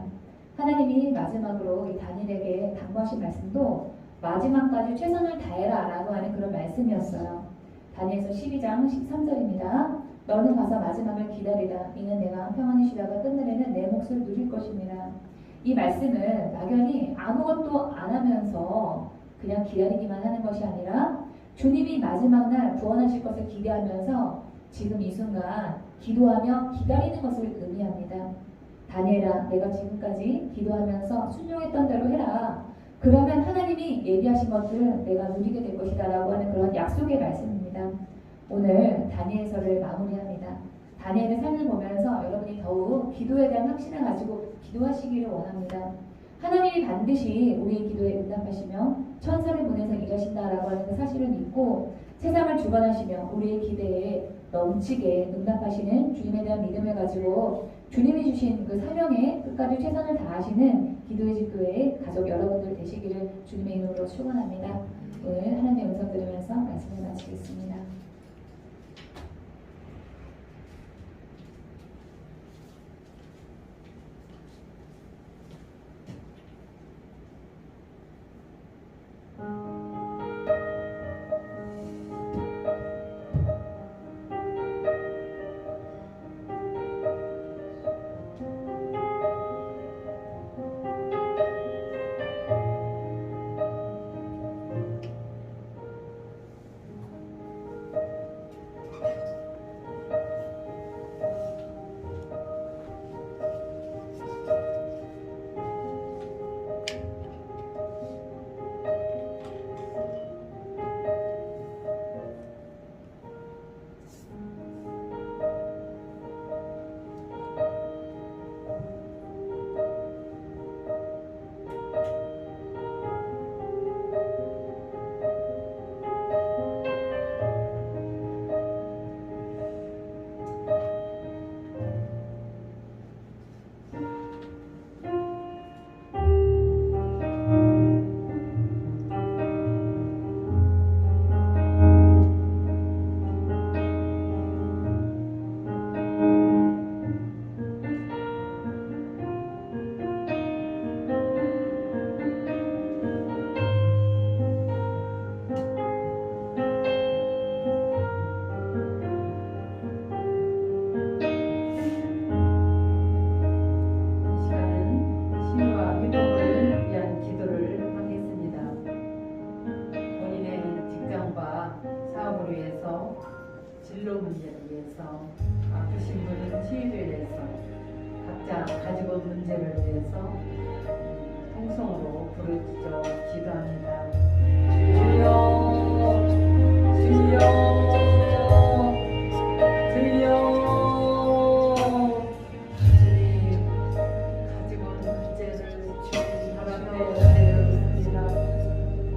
하나님이 마지막으로 이 다니엘에게 당부하신 말씀도 마지막까지 최선을 다해라 라고 하는 그런 말씀이었어요. 다니엘서 12장 13절입니다. 너는 가서 마지막을 기다리라. 이는 내가 평안히 쉬다가 끝날에는 내 몫을 누릴 것입니다. 이 말씀은 막연히 아무것도 안 하면서 그냥 기다리기만 하는 것이 아니라 주님이 마지막 날 구원하실 것을 기대하면서 지금 이 순간 기도하며 기다리는 것을 의미합니다. 다니엘아, 내가 지금까지 기도하면서 순종했던 대로 해라. 그러면 하나님이 예비하신 것들을 내가 누리게 될 것이다 라고 하는 그런 약속의 말씀입니다. 오늘 다니엘서를 마무리합니다. 다니엘의 삶을 보면서 여러분이 더욱 기도에 대한 확신을 가지고 기도하시기를 원합니다. 하나님이 반드시 우리의 기도에 응답하시며 천사를 보내서 일하신다라고 하는 그 사실을 믿고 세상을 주관하시며 우리의 기대에 넘치게 응답하시는 주님에 대한 믿음을 가지고 주님이 주신 그 사명에 끝까지 최선을 다하시는 기도의 집교회 가족 여러분들 되시기를 주님의 이름으로 축원합니다. 오늘 하나님의 음성 들으면서 말씀을 마치겠습니다. 진로 문제를 위해서, 아프신 분은 치유를 위해서, 각자 가지고 온 문제를 위해서 통성으로 부르짖어 기도합니다. 주여, 주여, 주여. 주님, 가지고 온 문제를 주님 앞에 내려놓습니다.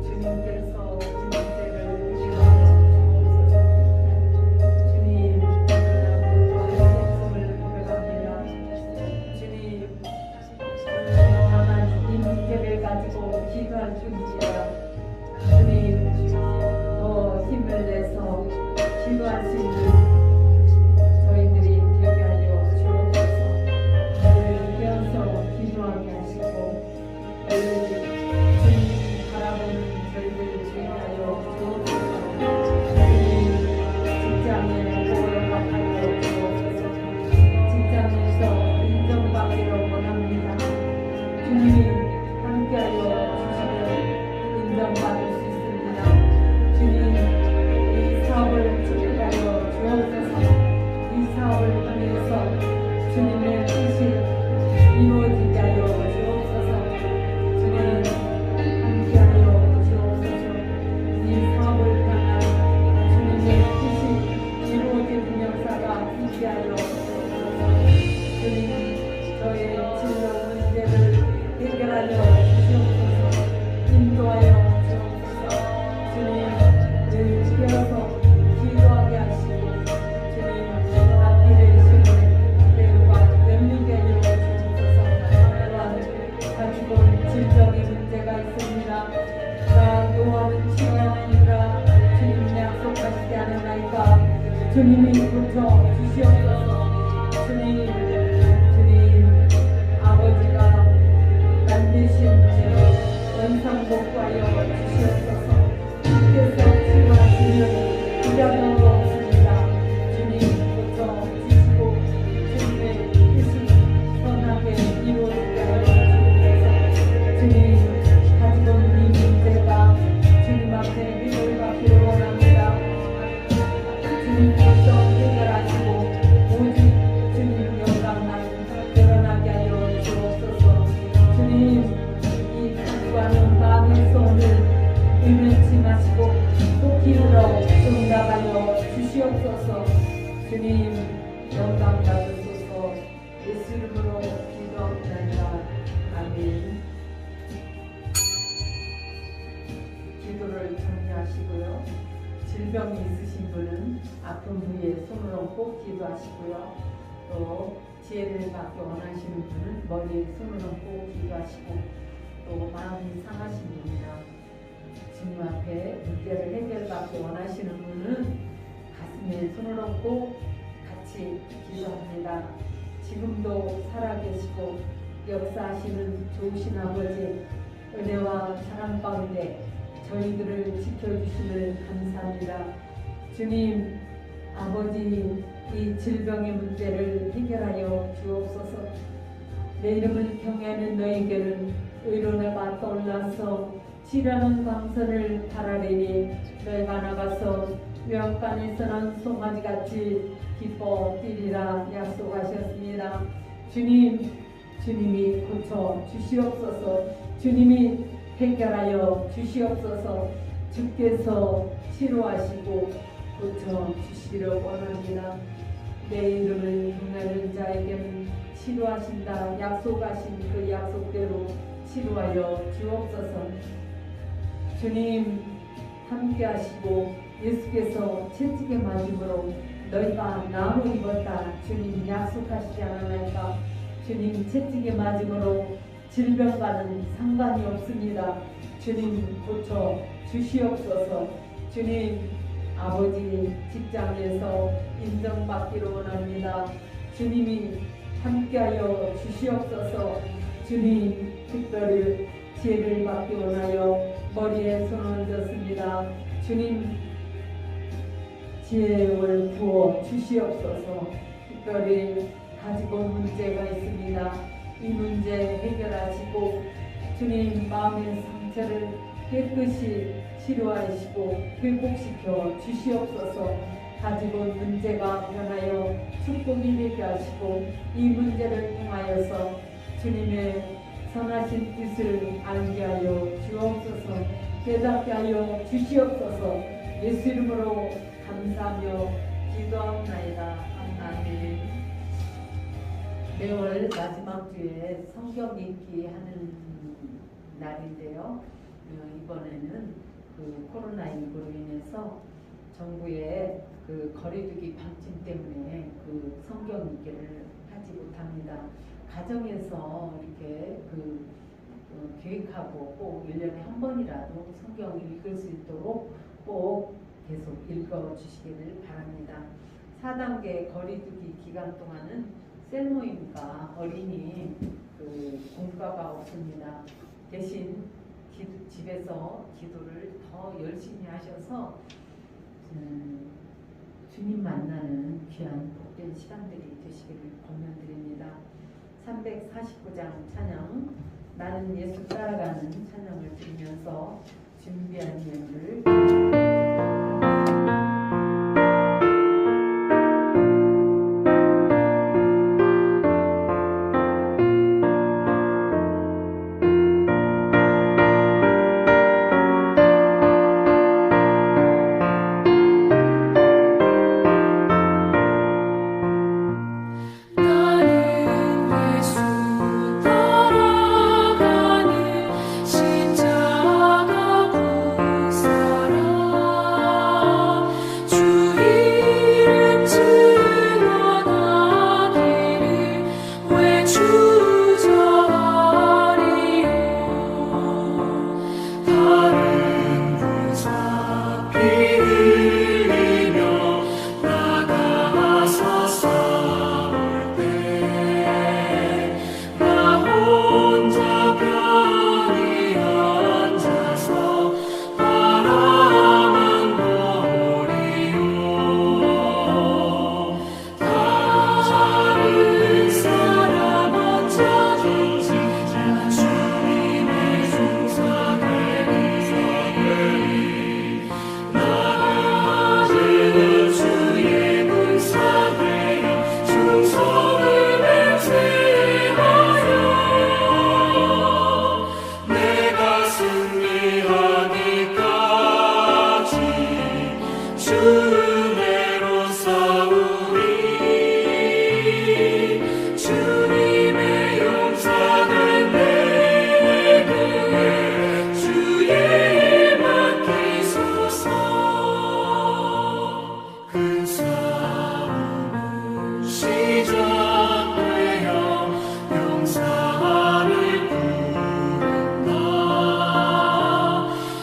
주님께서 이 문제를 해결하옵소서. 주님, 말씀을 고백합니다. 주님, 다만 이 문제를 가지고 기도할 뿐이라 주님, 더 힘을 내서 기도할 수 있는 저희들이 되게 하여 주옵소서. 저희를 깨어서 기도하게 하시고 주님 바라보는 저희들 되게 하여 주옵소서. 주님, 직장에 보호하여 주옵소서. 직장에서 인정받기를 원합니다. 주님, 함께하여 주시면 인정받을 수 있습니다. 주님, 이 사업을 지켜가여 주옵소서. 이 사업을 통해서 주님의 뜻이 이루어지게 하여 주옵소서. 주님, 함께하여 주옵소서. 이 사업을 향한 주님의 뜻이 이루어지는 역사가 있게 하여 주옵소서. 주님, 저의 진로 문제를 해결하여 주시옵소서. 인도하여 주옵소서. 주님, 늘 깨어서 기도하게 하시고 주님, 앞길의 신을 배우가 열리게 하여 주옵소서. 또한 가지고 온 질병의 문제가 있습니다. 나 노하는 치유가 아니라 주님 약속하시지 않으나이까 주님이 고쳐 주시옵소서. 주님, 주님, 아버지가 만드신 대로 원상복구하여 주시옵소서. 주께서 치유하시면 부자도 없습니다. 주님, 고쳐 주시고 주님의 뜻이 선하게 이루어지게 하여 주옵소서. 주님, 가지고 있는 이 문제가 주님 앞에 해결을 받기를 원합니다. 주님께서 해결하시고 오직 주님 영광만 드러나게 하여 주옵소서. 주님, 이 간구하는 마음의 소원을 의면치 마시고 또 기울여 응답하여 주시옵소서. 주님, 영광 받으소서. 예수 이름으로 기도합니다. 아멘. 기도를 정리하시고요. 질병이 있으신 분은 아픈 부위에 손을 얹고 기도하시고요. 또 지혜를 받기 원하시는 분은 머리에 손을 얹고 기도하시고, 또 마음이 상하신 분이나 주님 앞에 문제를 해결받기 원하시는 분은 가슴에 손을 얹고 같이 기도합니다. 지금도 살아계시고 역사하시는 좋으신 아버지, 은혜와 사랑 가운데 저희들을 지켜주심을 감사합니다. 주님, 아버지, 이 질병의 문제를 해결하여 주옵소서. 내 이름을 경외하는 너에게는 의로내가 떠올라서 지라는 광선을 바라리니 너희가 나가서 외양간에서 난 송아지같이 기뻐 뛰리라 약속하셨습니다. 주님, 주님이 고쳐 주시옵소서. 주님이 해결하여 주시옵소서. 주께서 치료하시고 고쳐 주시기를 원합니다. 내 이름을 경외하는 자에게는 치료하신다 약속하신 그 약속대로 치료하여 주옵소서. 주님, 함께 하시고 예수께서 채찍에 맞음으로 너희가 나무 입었다 주님 약속하시지 않았나이까. 주님, 채찍에 맞음으로 질병과는 상관이 없습니다. 주님, 고쳐 주시옵소서. 주님, 아버지, 직장에서 인정받기를 원합니다. 주님이 함께하여 주시옵소서. 주님, 특별히 지혜를 받기 원하여 머리에 손을 얹었습니다. 주님, 지혜를 부어 주시옵소서. 특별히 가지고 온 문제가 있습니다. 이 문제 해결하시고 주님, 마음의 상처를 깨끗이 치료하시고 회복시켜 주시옵소서. 가지고 문제가 변하여 축복이 되게 하시고 이 문제를 통하여서 주님의 선하신 뜻을 알게 하여 주옵소서. 대답게 하여 주시옵소서. 예수 이름으로 감사하며 기도하옵나이다. 아멘. 매월 마지막 주에 성경 읽기 하는 날인데요. 이번에는 그 코로나19로 인해서 정부의 그 거리두기 방침 때문에 그 성경 읽기를 하지 못합니다. 가정에서 이렇게 계획하고 꼭 1년에 한 번이라도 성경을 읽을 수 있도록 꼭 계속 읽어 주시기를 바랍니다. 4단계 거리두기 기간 동안은 셀모임과 어린이 공과가 없습니다. 대신 집에서 기도를 더 열심히 하셔서 주님 만나는 귀한 복된 시간들이 되시기를 권면드립니다. 349장 찬양, 나는 예수 따라가는 찬양을 드리면서 준비한 예물을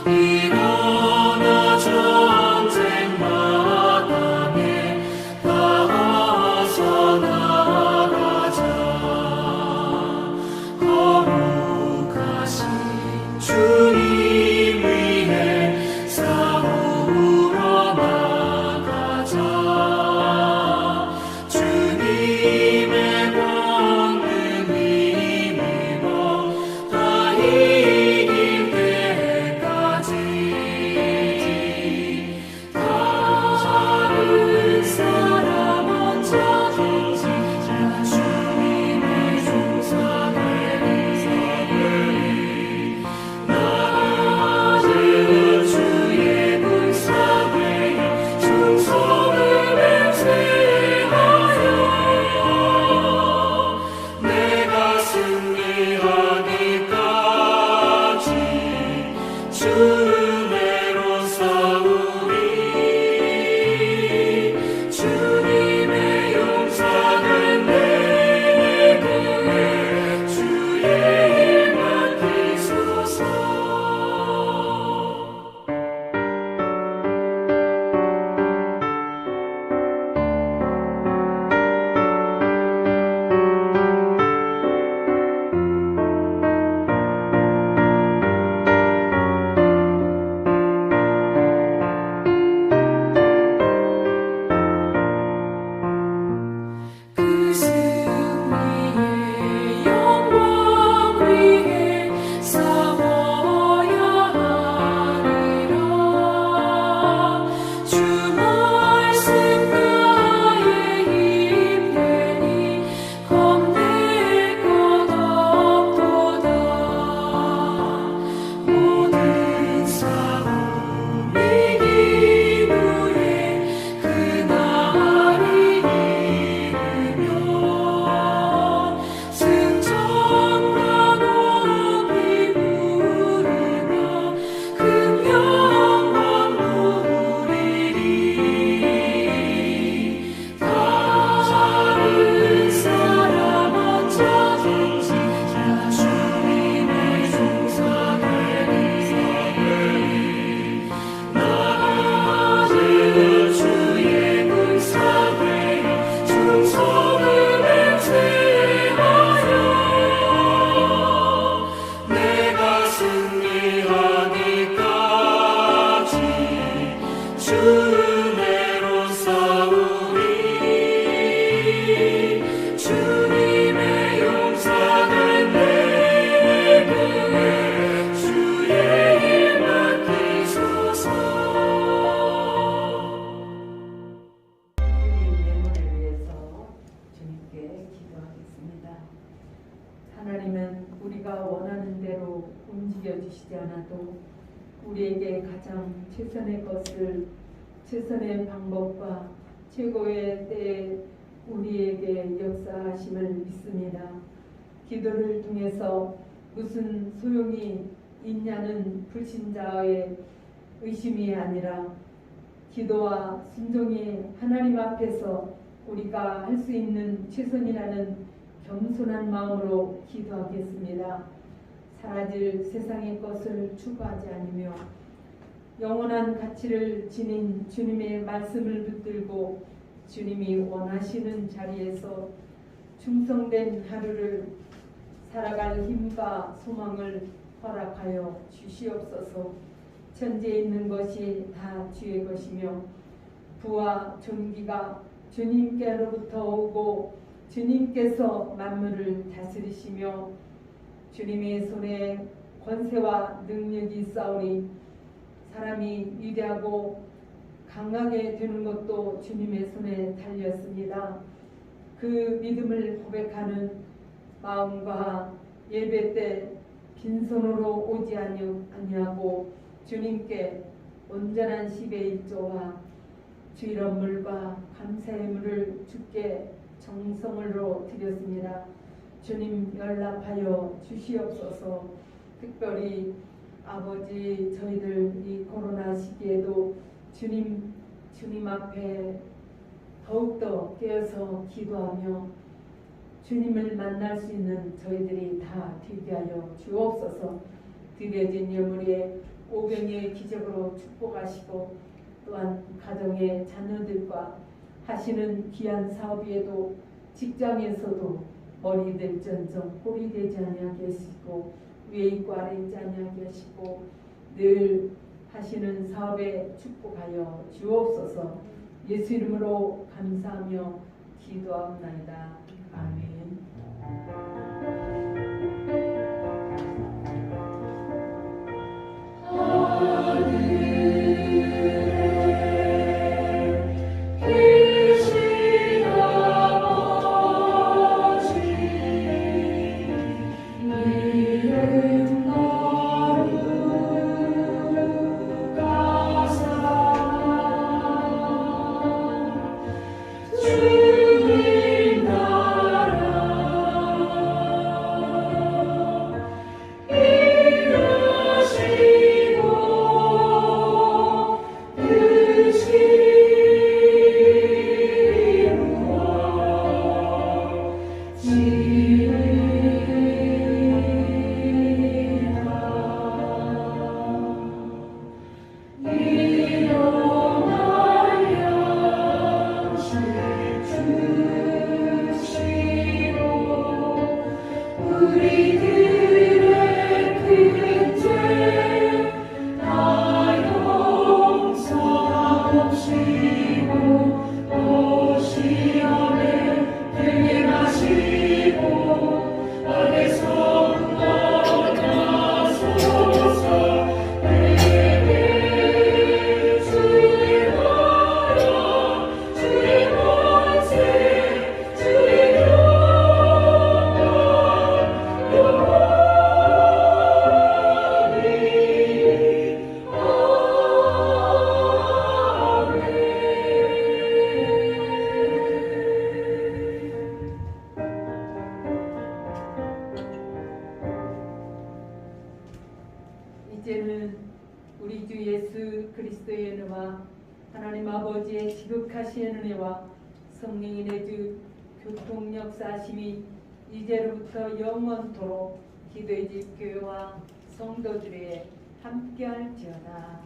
일어나 전쟁 마 은혜로 싸우리 주님의 용서는 내게 구해 주의 일 맡기소서. 주님 예물을 위해서 주님께 기도하겠습니다. 하나님은 우리가 원하는 대로 움직여 주시지 않아도 우리에게 가장 최선의 것을, 최선의 방법과 최고의 때에 우리에게 역사하심을 믿습니다. 기도를 통해서 무슨 소용이 있냐는 불신자의 의심이 아니라 기도와 순종이 하나님 앞에서 우리가 할 수 있는 최선이라는 겸손한 마음으로 기도하겠습니다. 사라질 세상의 것을 추구하지 않으며 영원한 가치를 지닌 주님의 말씀을 붙들고 주님이 원하시는 자리에서 충성된 하루를 살아갈 힘과 소망을 허락하여 주시옵소서. 천지에 있는 것이 다 주의 것이며 부와 존귀가 주님께로부터 오고 주님께서 만물을 다스리시며 주님의 손에 권세와 능력이 있사오니 사람이 위대하고 강하게 되는 것도 주님의 손에 달렸습니다. 그 믿음을 고백하는 마음과 예배 때 빈손으로 오지 아니하고 주님께 온전한 10의 1조와 주일언물과 감사의 물을 주께 정성으로 드렸습니다. 주님 연락하여 주시옵소서. 특별히 아버지 저희들 이 코로나 시기에도 주님 앞에 더욱더 깨어서 기도하며 주님을 만날 수 있는 저희들이 다 되게 하여 주옵소서. 드려진 예물에 오병이의 기적으로 축복하시고 또한 가정의 자녀들과 하시는 귀한 사업 위에도 직장에서도 머리 될전정 꼴이 되지 아니하게 하시고 위에 있고 아래 있지 아니하게 하시고 늘 하시는 사업에 축복하여 주옵소서. 예수 이름으로 감사하며 기도하옵나이다. 아멘. 이제는 우리 주 예수 그리스도의 은혜와 하나님 아버지의 지극하신 은혜와 성령의 주 교통 역사하심이 이제로부터 영원토록 기도의 집 교회와 성도들의 함께할지어다.